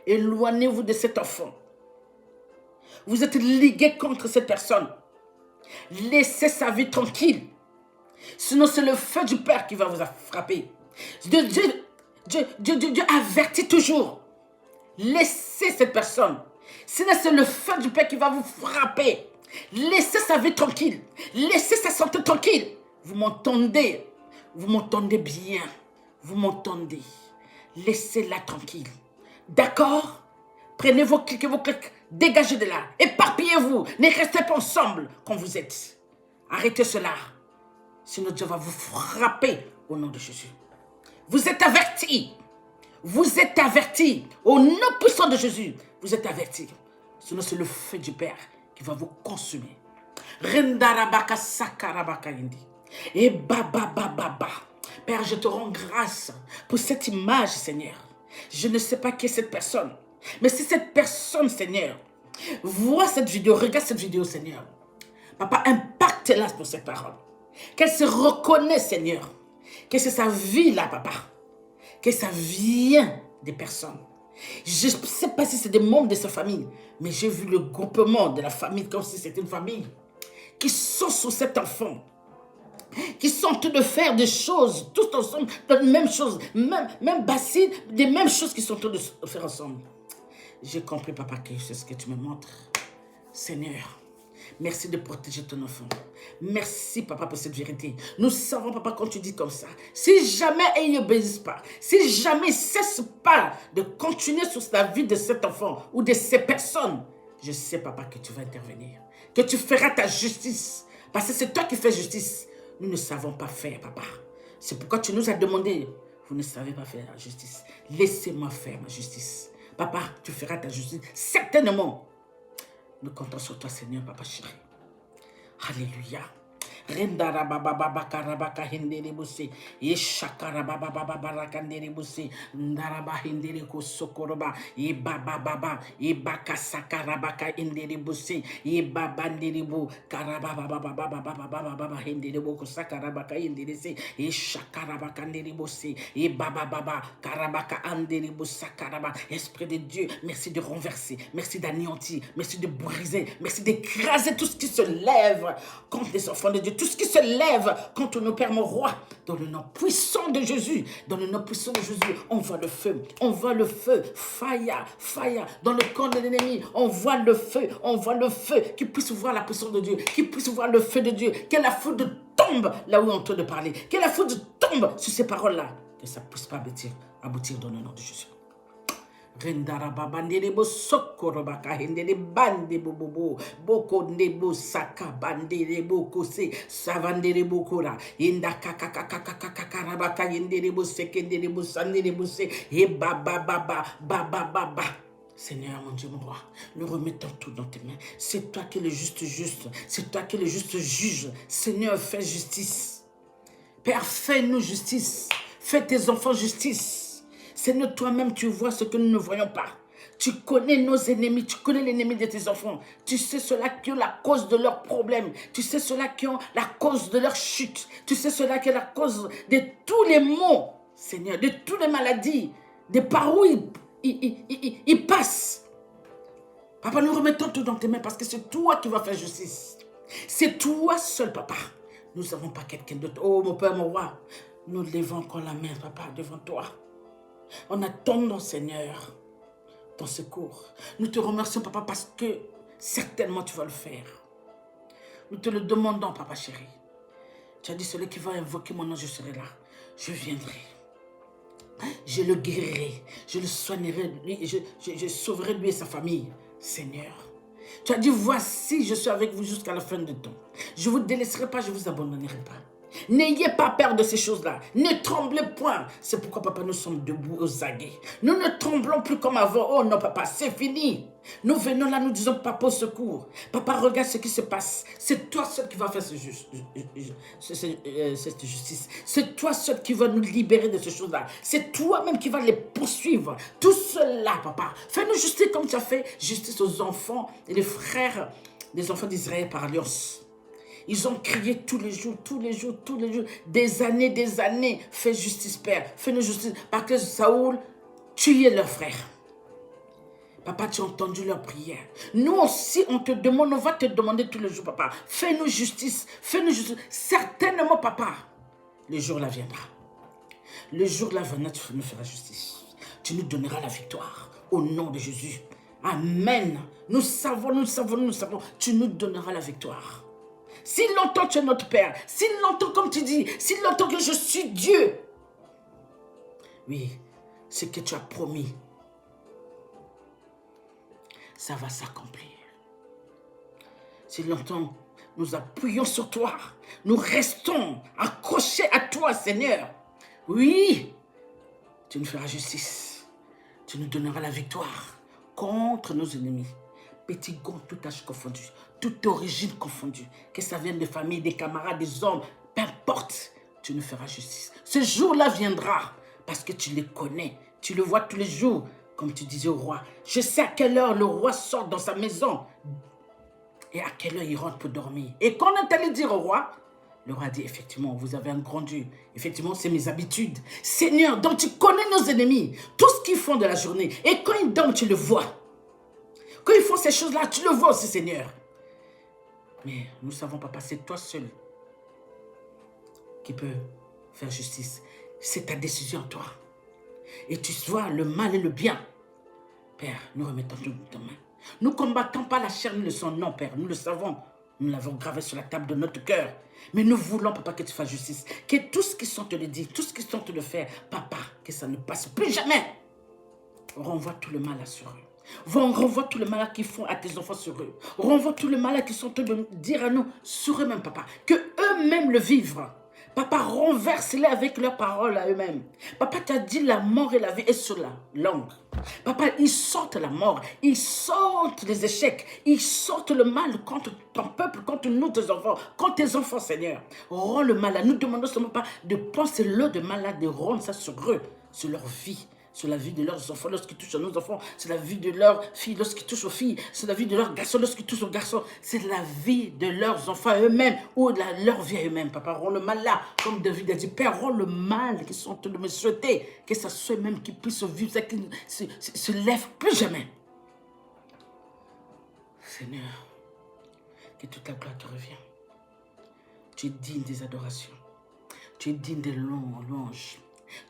Éloignez-vous de cet enfant. Vous êtes ligué contre cette personne. Laissez sa vie tranquille. Sinon, c'est le feu du Père qui va vous frapper. Dieu avertit toujours. Laissez cette personne. Sinon, c'est le feu du Père qui va vous frapper. Laissez sa vie tranquille. Laissez sa santé tranquille. Vous m'entendez? Vous m'entendez bien. Vous m'entendez? Laissez-la tranquille. D'accord? Prenez vos clics, dégagez de là. Éparpillez-vous. Ne restez pas ensemble comme vous êtes. Arrêtez cela. Sinon, Dieu va vous frapper au nom de Jésus. Vous êtes avertis. Vous êtes avertis. Au nom puissant de Jésus, vous êtes avertis. Sinon, c'est le feu du Père qui va vous consumer. Rendarabaka sakarabaka indi. Et baba. Père, je te rends grâce pour cette image, Seigneur. Je ne sais pas qui est cette personne. Mais si cette personne, Seigneur, voit cette vidéo, regarde cette vidéo, Seigneur. Papa, impacte-la pour cette parole. Qu'elle se reconnaisse, Seigneur. Que c'est sa vie là, papa. Que ça vient des personnes. Je ne sais pas si c'est des membres de sa famille, mais j'ai vu le groupement de la famille comme si c'était une famille qui sont sous cet enfant, qui sont en train de faire des choses, tous ensemble, les mêmes choses, même bassines, des mêmes choses qu'ils sont en train de faire ensemble. J'ai compris, papa, que c'est ce que tu me montres. Seigneur, merci de protéger ton enfant. Merci, papa, pour cette vérité. Nous savons, papa, quand tu dis comme ça, si jamais ils n'obéissent pas, si jamais ils ne cessent pas de continuer sur la vie de cet enfant ou de ces personnes, je sais, papa, que tu vas intervenir, que tu feras ta justice, parce que c'est toi qui fais justice. Nous ne savons pas faire, papa. C'est pourquoi tu nous as demandé, vous ne savez pas faire la justice. Laissez-moi faire ma justice. Papa, tu feras ta justice, certainement. Nous comptons sur toi, Seigneur, papa chéri. Alléluia. Rendara baba baba karabaka hendere bose. Yeshakara baba baba barakandere bose. Ndaraba hendere ko sokoroba. Ye baba baba. Ye baka sakarabaka hendere bose. Ye baba ndere bo. Karababa baba baba baba baba baba hendere bo ko sakarabaka hendere se. Yeshakarabaka ndere bose. Ye baba baba karabaka andere bo sakaraba. Esprit de Dieu, merci de renverser, merci d'anéantir, merci de briser, merci d'écraser tout ce qui se lève contre les enfants de Dieu, tout ce qui se lève contre nos pères, mon roi, dans le nom puissant de Jésus, dans le nom puissant de Jésus, on voit le feu, fire, fire, dans le camp de l'ennemi, on voit le feu, qui puisse voir la puissance de Dieu, qui puisse voir le feu de Dieu, que la foudre tombe là où on est en train de parler, que la foudre tombe sur ces paroles-là, que ça ne puisse pas aboutir dans le nom de Jésus. Rendara babandere bo sokoro baka hendere bande bobobo boko nebo saka bandere boko se savandere bokora inda kaka kaka kaka kaka baka hendere bo sekendere bo sandere bo se e baba baba baba baba. Seigneur, mon Dieu, mon roi, nous remettons tout dans tes mains. C'est toi qui es le juste. C'est toi qui es le juste juge. Seigneur, fais justice. Père, fais-nous justice. Fais tes enfants justice. Seigneur, toi-même, tu vois ce que nous ne voyons pas. Tu connais nos ennemis, tu connais l'ennemi de tes enfants. Tu sais ceux-là qui ont la cause de leurs problèmes. Tu sais ceux-là qui ont la cause de leur chute. Tu sais ceux-là qui ont la cause de tous les maux, Seigneur, de toutes les maladies, de par où ils passent. Papa, nous remettons tout dans tes mains parce que c'est toi qui vas faire justice. C'est toi seul, papa. Nous n'avons pas quelqu'un d'autre. Oh, mon Père, mon roi, nous levons encore la main, papa, devant toi. On attend, Seigneur, ton secours. Nous te remercions, papa, parce que certainement tu vas le faire. Nous te le demandons, papa chéri. Tu as dit, celui qui va invoquer mon nom, je serai là. Je viendrai. Je le guérirai. Je le soignerai. Je sauverai lui et sa famille. Seigneur, tu as dit, voici, je suis avec vous jusqu'à la fin du temps. Je ne vous délaisserai pas, je ne vous abandonnerai pas. N'ayez pas peur de ces choses-là. Ne tremblez point. C'est pourquoi, papa, nous sommes debout aux aguets. Nous ne tremblons plus comme avant. Oh non, papa, c'est fini. Nous venons là, nous disons, papa, au secours. Papa, regarde ce qui se passe. C'est toi seul qui va faire cette justice. C'est toi seul qui va nous libérer de ces choses-là. C'est toi-même qui va les poursuivre. Tout cela, papa. Fais-nous justice comme tu as fait justice aux enfants et les frères des enfants d'Israël par alliance. Ils ont crié tous les jours, des années. Fais justice, Père. Fais-nous justice. Parce que Saoul tuait leurs frères. Papa, tu as entendu leurs prières. Nous aussi, on te demande, on va te demander tous les jours, papa. Fais-nous justice. Fais-nous justice. Certainement, papa, le jour là viendra. Le jour là viendra, tu nous feras justice. Tu nous donneras la victoire. Au nom de Jésus. Amen. Nous savons. Tu nous donneras la victoire. Si longtemps tu es notre Père, si longtemps comme tu dis, si longtemps que je suis Dieu, oui, ce que tu as promis, ça va s'accomplir. Si longtemps nous appuyons sur toi, nous restons accrochés à toi, Seigneur, oui, tu nous feras justice, tu nous donneras la victoire contre nos ennemis. Petit gond, tout âge confondu, toute origine confondue, que ça vienne des familles, des camarades, des hommes, peu importe, tu nous feras justice. Ce jour-là viendra, parce que tu les connais, tu le vois tous les jours, comme tu disais au roi. Je sais à quelle heure le roi sort dans sa maison, et à quelle heure il rentre pour dormir. Et quand on est allé dire au roi, le roi dit, effectivement, vous avez un grand Dieu. Effectivement, c'est mes habitudes. Seigneur, donc tu connais nos ennemis, tout ce qu'ils font de la journée, et quand ils dorment, tu le vois. Quand ils font ces choses-là, tu le vois aussi, Seigneur. Mais nous savons, papa, c'est toi seul qui peux faire justice. C'est ta décision, toi. Et tu vois le mal et le bien. Père, nous remettons tout dans ta main. Nous ne combattons pas la chair ni le sang, non, Père. Nous le savons. Nous l'avons gravé sur la table de notre cœur. Mais nous voulons, papa, que tu fasses justice. Que tout ce qui sont te le dire, tout ce qui sont te le faire, papa, que ça ne passe plus jamais. Renvoie tout le mal sur eux. Renvoie tout le malheur qu'ils font à tes enfants sur eux. Renvoie tout le malheur qu'ils sont en train de dire à nous sur eux-mêmes, papa. Que eux-mêmes le vivent. Papa, renverse-les avec leurs paroles à eux-mêmes. Papa, tu as dit la mort et la vie est sur la langue. Papa, ils sortent la mort, ils sortent les échecs, ils sortent le mal contre ton peuple, contre nous, tes enfants, contre tes enfants, Seigneur. Rends le mal à nous, demandons seulement pas de penser l'eau de malade, de rendre ça sur eux, sur leur vie. Sur la vie de leurs enfants lorsqu'ils touchent à nos enfants. C'est la vie de leurs filles lorsqu'ils touchent aux filles. C'est la vie de leurs garçons lorsqu'ils touchent aux garçons. C'est la vie de leurs enfants eux-mêmes ou de leur vie eux-mêmes. Papa, rends le mal là. Comme David a dit, Père, rends le mal qu'ils sont en train de me souhaiter. Que ça soit même qu'ils puissent vivre, ça qu'ils ne se lèvent plus jamais. Seigneur, que toute la gloire te revient. Tu es digne des adorations. Tu es digne des louanges.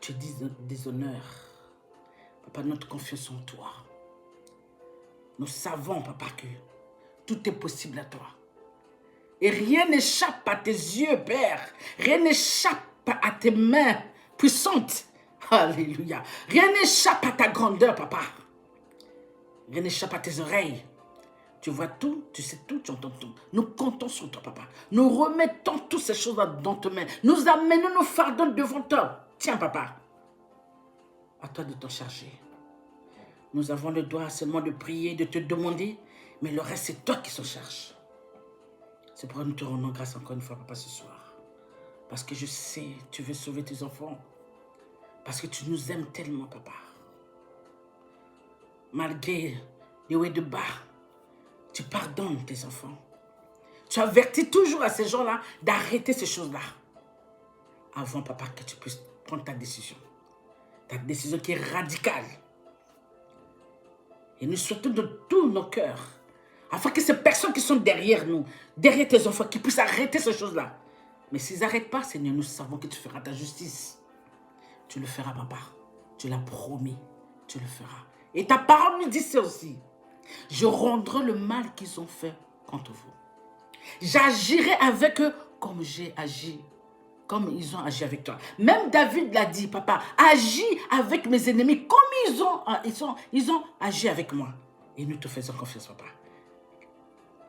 Tu es digne des honneurs. Papa, notre confiance en toi. Nous savons, Papa, que tout est possible à toi. Et rien n'échappe à tes yeux, Père. Rien n'échappe à tes mains puissantes. Alléluia. Rien n'échappe à ta grandeur, Papa. Rien n'échappe à tes oreilles. Tu vois tout, tu sais tout, tu entends tout. Nous comptons sur toi, Papa. Nous remettons toutes ces choses dans tes mains. Nous amenons nos fardeaux devant toi. Tiens, Papa. À toi de t'en charger. Nous avons le droit seulement de prier, de te demander, mais le reste, c'est toi qui s'en charge. C'est pourquoi nous te rendons grâce encore une fois, Papa, ce soir. Parce que je sais, tu veux sauver tes enfants. Parce que tu nous aimes tellement, Papa. Malgré les hauts et de bas, tu pardonnes tes enfants. Tu avertis toujours à ces gens-là d'arrêter ces choses-là. Avant, Papa, que tu puisses prendre ta décision. Ta décision qui est radicale. Et nous souhaitons de tous nos cœurs, afin que ces personnes qui sont derrière nous, derrière tes enfants, qui puissent arrêter ces choses-là. Mais s'ils n'arrêtent pas, Seigneur, nous savons que tu feras ta justice. Tu le feras, Papa. Tu l'as promis. Tu le feras. Et ta parole nous dit ça aussi. Je rendrai le mal qu'ils ont fait contre vous. J'agirai avec eux comme j'ai agi. Comme ils ont agi avec toi. Même David l'a dit, Papa, agis avec mes ennemis comme ils ont agi avec moi. Et nous te faisons confiance, Papa.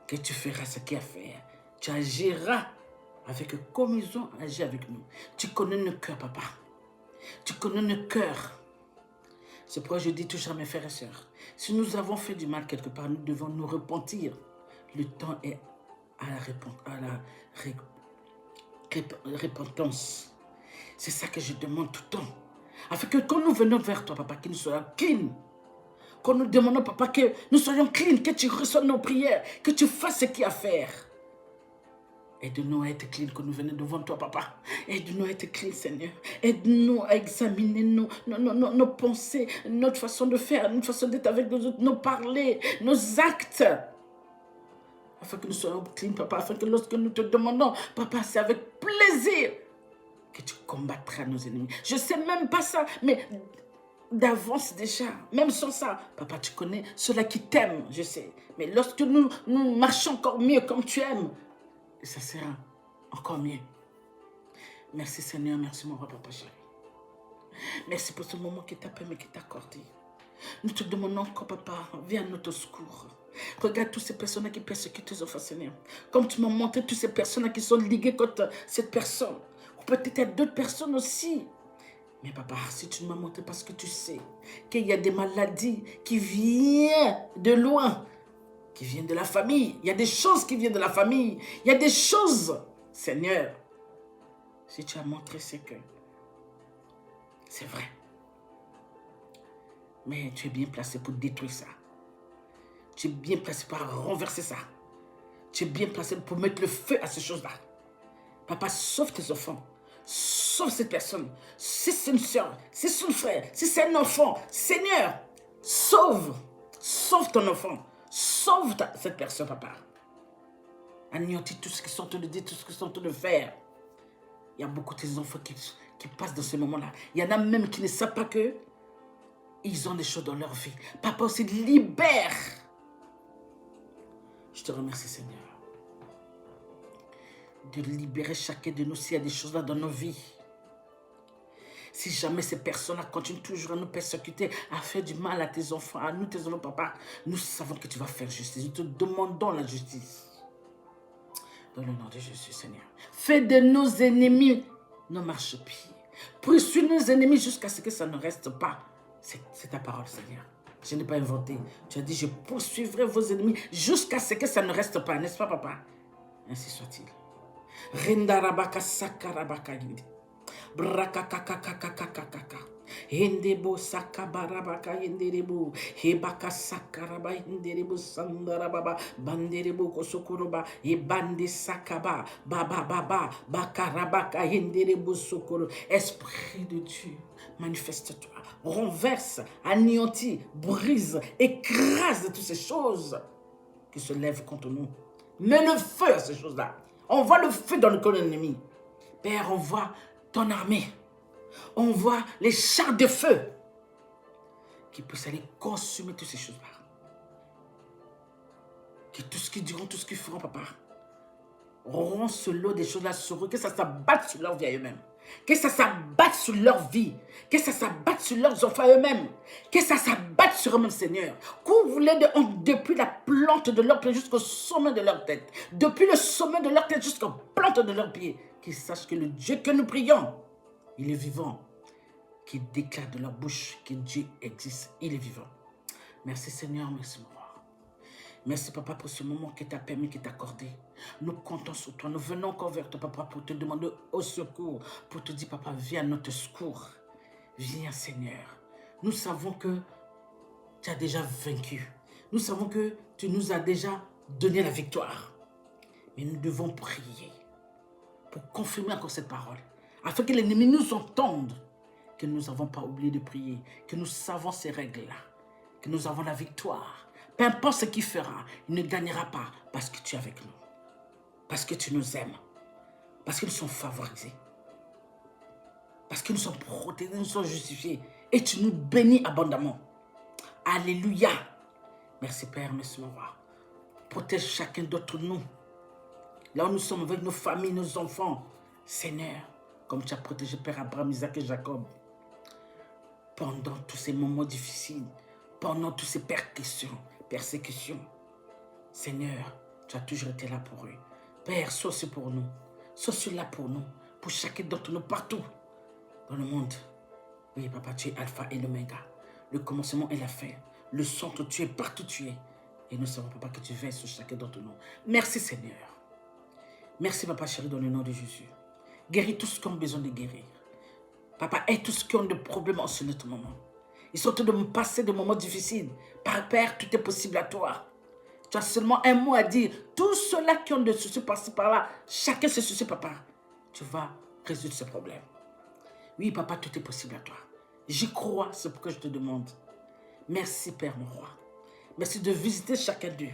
Que tu feras ce qu'il y a à faire. Tu agiras avec eux comme ils ont agi avec nous. Tu connais nos cœurs, Papa. Tu connais nos cœurs. C'est pourquoi je dis toujours à mes frères et sœurs, si nous avons fait du mal quelque part, nous devons nous repentir. Le temps est à la repentance. C'est ça que je demande tout le temps. Afin que quand nous venons vers toi, Papa, que nous soyons clean. Quand nous demandons, Papa, que nous soyons clean, que tu reçoives nos prières, que tu fasses ce qu'il y a à faire. Aide-nous à être clean quand nous venons devant toi, Papa. Aide-nous à être clean, Seigneur. Aide-nous à examiner nos pensées, notre façon de faire, notre façon d'être avec nos autres, nos parler, nos actes. Afin que nous soyons clean, Papa, afin que lorsque nous te demandons, Papa, c'est avec plaisir que tu combattras nos ennemis. Je ne sais même pas ça, mais d'avance déjà, même sans ça, Papa, tu connais ceux-là qui t'aiment, je sais. Mais lorsque nous marchons encore mieux comme tu aimes, ça sera encore mieux. Merci Seigneur, merci mon roi, Papa chéri. Merci pour ce moment qui t'a permis, qui t'a accordé. Nous te demandons encore, Papa, viens à notre secours. Regarde toutes ces personnes qui persécutent tes enfants, Seigneur. Comme tu m'as montré toutes ces personnes qui sont liguées contre cette personne. Ou peut-être d'autres personnes aussi. Mais Papa, si tu ne m'as montré parce que tu sais qu'il y a des maladies qui viennent de loin, qui viennent de la famille. Il y a des choses qui viennent de la famille. Il y a des choses, Seigneur. Si tu as montré, c'est que c'est vrai. Mais tu es bien placé pour détruire ça. Tu es bien placé pour renverser ça. Tu es bien placé pour mettre le feu à ces choses-là. Papa, sauve tes enfants. Sauve cette personne. Si c'est une soeur, si c'est un frère, si c'est un enfant, Seigneur, sauve. Sauve ton enfant. Sauve cette personne, Papa. Anéantis tout ce qu'ils sont en train de dire, tout ce qu'ils sont en train de faire. Il y a beaucoup de tes enfants qui passent dans ce moment-là. Il y en a même qui ne savent pas que ils ont des choses dans leur vie. Papa aussi libère. Je te remercie, Seigneur, de libérer chacun de nous s'il y a des choses là dans nos vies. Si jamais ces personnes-là continuent toujours à nous persécuter, à faire du mal à tes enfants, à nous, tes enfants, Papa, nous savons que tu vas faire justice. Nous te demandons la justice. Dans le nom de Jésus, Seigneur. Fais de nos ennemis nos marchepieds. Poursuis nos ennemis jusqu'à ce que ça ne reste pas. C'est ta parole, Seigneur. Je n'ai pas inventé. Tu as dit, je poursuivrai vos ennemis jusqu'à ce que ça ne reste pas. N'est-ce pas, papa? Ainsi soit-il. Rindarabaka sakarabaka yindi. Brakakakakakakakaka. Hindebo sakabarabaka yenderebo. Hebaka sakaraba yenderebo sandarababa. Banderebo kosokoroba. Ebande sakaba. Baba baba. Bakarabaka yenderebo sokoro. Esprit de Dieu, manifeste-toi. Renverse, anéantis, brise, écrase toutes ces choses qui se lèvent contre nous. Mets le feu à ces choses-là. Envoie le feu dans le cœur de l'ennemi. Père, envoie ton armée. Envoie les chars de feu qui puissent aller consumer toutes ces choses-là. Que tout ce qu'ils diront, tout ce qu'ils feront, papa, auront ce lot des choses-là sur eux, que ça s'abatte sur leur vie à eux-mêmes. Que ça s'abatte sur leur vie. Que ça s'abatte sur leurs enfants eux-mêmes. Que ça s'abatte sur eux-mêmes, Seigneur. Couvre-les depuis la plante de leur pied jusqu'au sommet de leur tête. Depuis le sommet de leur tête jusqu'aux plantes de leurs pieds. Qu'ils sachent que le Dieu que nous prions, il est vivant. Qu'ils déclarent de leur bouche que Dieu existe. Il est vivant. Merci Seigneur, merci mon roi. Merci papa pour ce moment que tu as permis, que tu as accordé. Nous comptons sur toi. Nous venons encore vers toi papa pour te demander au secours. Pour te dire papa, viens à notre secours. Viens Seigneur. Nous savons que tu as déjà vaincu. Nous savons que tu nous as déjà donné la victoire. Mais nous devons prier pour confirmer encore cette parole. Afin que l'ennemi nous entende. Que nous n'avons pas oublié de prier. Que nous savons ces règles-là. Que nous avons la victoire. Peu importe ce qu'il fera, il ne gagnera pas parce que tu es avec nous. Parce que tu nous aimes. Parce que nous sommes favorisés. Parce que nous sommes protégés, nous sommes justifiés. Et tu nous bénis abondamment. Alléluia. Merci Père, merci mon roi. Protège chacun d'entre nous. Là où nous sommes avec nos familles, nos enfants. Seigneur, comme tu as protégé Père Abraham, Isaac et Jacob. Pendant tous ces moments difficiles. Pendant toutes ces persécutions. Seigneur, tu as toujours été là pour eux. Père, sois pour nous. Sois là pour nous. Pour chacun d'entre nous, partout dans le monde. Oui, papa, tu es Alpha et l'Oméga. Le commencement et la fin. Le centre, tu es partout tu es. Et nous savons, papa, que tu veilles sur chacun d'entre nous. Merci, Seigneur. Merci, papa chéri, dans le nom de Jésus. Guéris tous ceux qui ont besoin de guérir. Papa, aide tous ceux qui ont des problèmes en ce moment. Ils sont en train de me passer des moments difficiles. Père, tout est possible à toi. Tu as seulement un mot à dire. Tous ceux-là qui ont des soucis par-ci, par-là, chacun ses soucis, papa. Tu vas résoudre ce problème. Oui, papa, tout est possible à toi. J'y crois, c'est pourquoi je te demande. Merci, Père, mon roi. Merci de visiter chacun d'eux.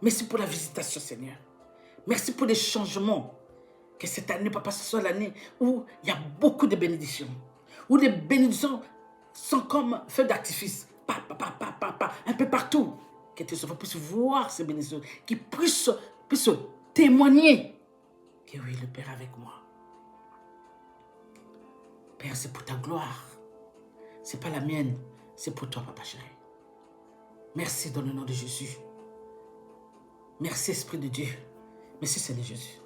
Merci pour la visitation, Seigneur. Merci pour les changements. Que cette année, papa, ce soit l'année où il y a beaucoup de bénédictions. Où les bénédictions sont comme feux d'artifice. Un peu partout. Que tes enfants puissent voir ces bénédictions. Qu'ils puissent témoigner. Que oui, le Père est avec moi. Père, c'est pour ta gloire. C'est pas la mienne. C'est pour toi, papa chéri. Merci dans le nom de Jésus. Merci, Esprit de Dieu. Merci, Seigneur Jésus.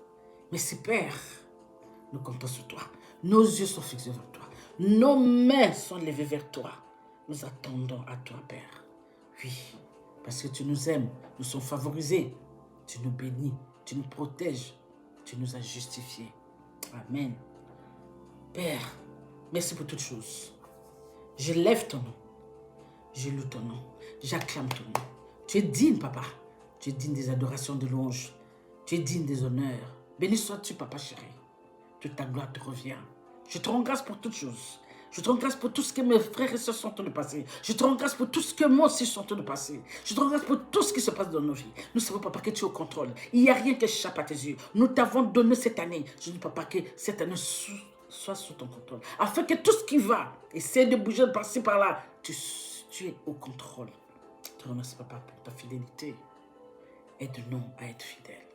Merci, Père. Nous comptons sur toi. Nos yeux sont fixés vers toi. Nos mains sont levées vers toi. Nous attendons à toi, Père. Oui, parce que tu nous aimes. Nous sommes favorisés. Tu nous bénis. Tu nous protèges. Tu nous as justifiés. Amen. Père, merci pour toutes choses. Je lève ton nom. Je loue ton nom. J'acclame ton nom. Tu es digne, papa. Tu es digne des adorations, des louanges. Tu es digne des honneurs. Béni sois-tu, papa chéri. Toute ta gloire te revient. Je te rends grâce pour toutes choses. Je te rends grâce pour tout ce que mes frères et sœurs sont en train de passer. Je te rends grâce pour tout ce que moi aussi je suis en train de passer. Je te rends grâce pour tout ce qui se passe dans nos vies. Nous savons, papa, que tu es au contrôle. Il n'y a rien qui échappe à tes yeux. Nous t'avons donné cette année. Je dis, papa, que cette année soit sous ton contrôle. Afin que tout ce qui va, essaie de bouger de par-ci, par-là, tu es au contrôle. Je te remercie, papa, pour ta fidélité. Aide-nous à être fidèles.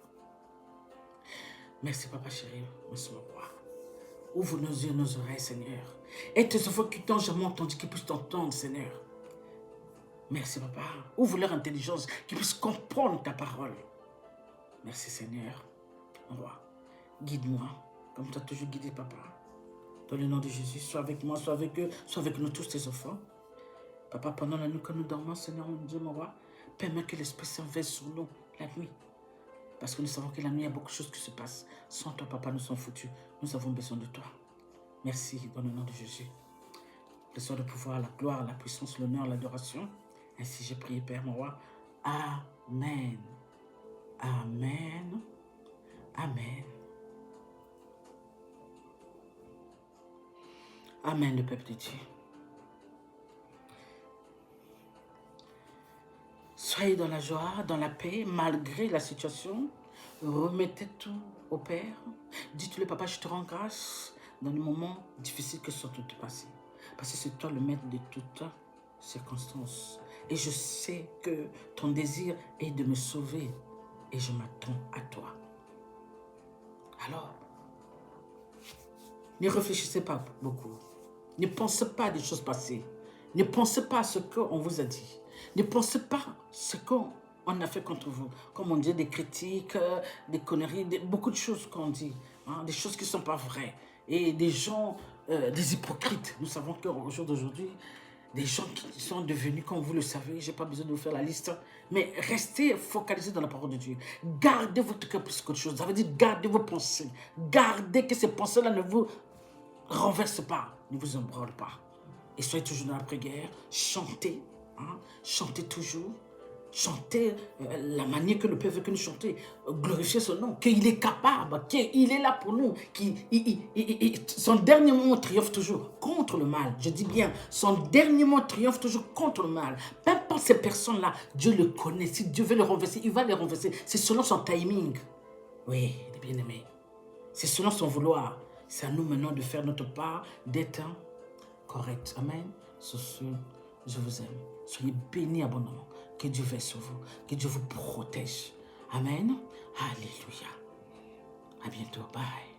Merci, papa chéri. Merci, mon roi. Ouvre nos yeux, nos oreilles, Seigneur. Et tes enfants qui t'ont jamais entendu, qu'ils puissent t'entendre, Seigneur. Merci, papa. Ouvre leur intelligence, qu'ils puissent comprendre ta parole. Merci, Seigneur. Mon roi, guide-moi, comme tu as toujours guidé, papa. Dans le nom de Jésus, sois avec moi, sois avec eux, sois avec nous tous, tes enfants. Papa, pendant la nuit que nous dormons, Seigneur, mon Dieu, mon roi, permets que l'Esprit Saint veille sur nous la nuit. Parce que nous savons que la nuit, il y a beaucoup de choses qui se passent. Sans toi, Papa, nous sommes foutus. Nous avons besoin de toi. Merci, dans le nom de Jésus. Le soir de pouvoir, la gloire, la puissance, l'honneur, l'adoration. Ainsi j'ai prié, Père, mon roi. Amen. Amen. Amen. Amen, le peuple de Dieu. Soyez dans la joie, dans la paix, malgré la situation. Remettez tout au Père. Dites-le, Papa, je te rends grâce dans les moments difficiles que sont tous passés. Parce que c'est toi le maître de toutes circonstances. Et je sais que ton désir est de me sauver. Et je m'attends à toi. Alors, ne réfléchissez pas beaucoup. Ne pensez pas des choses passées. Ne pensez pas à ce qu'on vous a dit. Ne pensez pas à ce qu'on a fait contre vous. Comme on dit, des critiques, des conneries, beaucoup de choses qu'on dit. Hein, des choses qui ne sont pas vraies. Et des gens, des hypocrites. Nous savons qu'au jour d'aujourd'hui, des gens qui sont devenus, comme vous le savez, je n'ai pas besoin de vous faire la liste, mais restez focalisés dans la parole de Dieu. Gardez votre cœur plus qu'autre chose. Ça veut dire gardez vos pensées. Gardez que ces pensées-là ne vous renversent pas, ne vous embranlent pas. Et soyez toujours dans la prière, chantez, hein, chantez toujours. Chantez la manière que le Père veut que nous chantions, glorifier son nom, qu'il est capable, qu'il est là pour nous, son dernier mot triomphe toujours contre le mal. Je dis bien, son dernier mot triomphe toujours contre le mal. Peu importe ces personnes-là, Dieu le connaît. Si Dieu veut les renverser, il va les renverser. C'est selon son timing. Oui, les bien-aimés. C'est selon son vouloir. C'est à nous maintenant de faire notre part, d'être correct. Amen. Sur ce, je vous aime. Soyez bénis abondamment. Que Dieu veille sur vous. Que Dieu vous protège. Amen. Alléluia. À bientôt. Bye.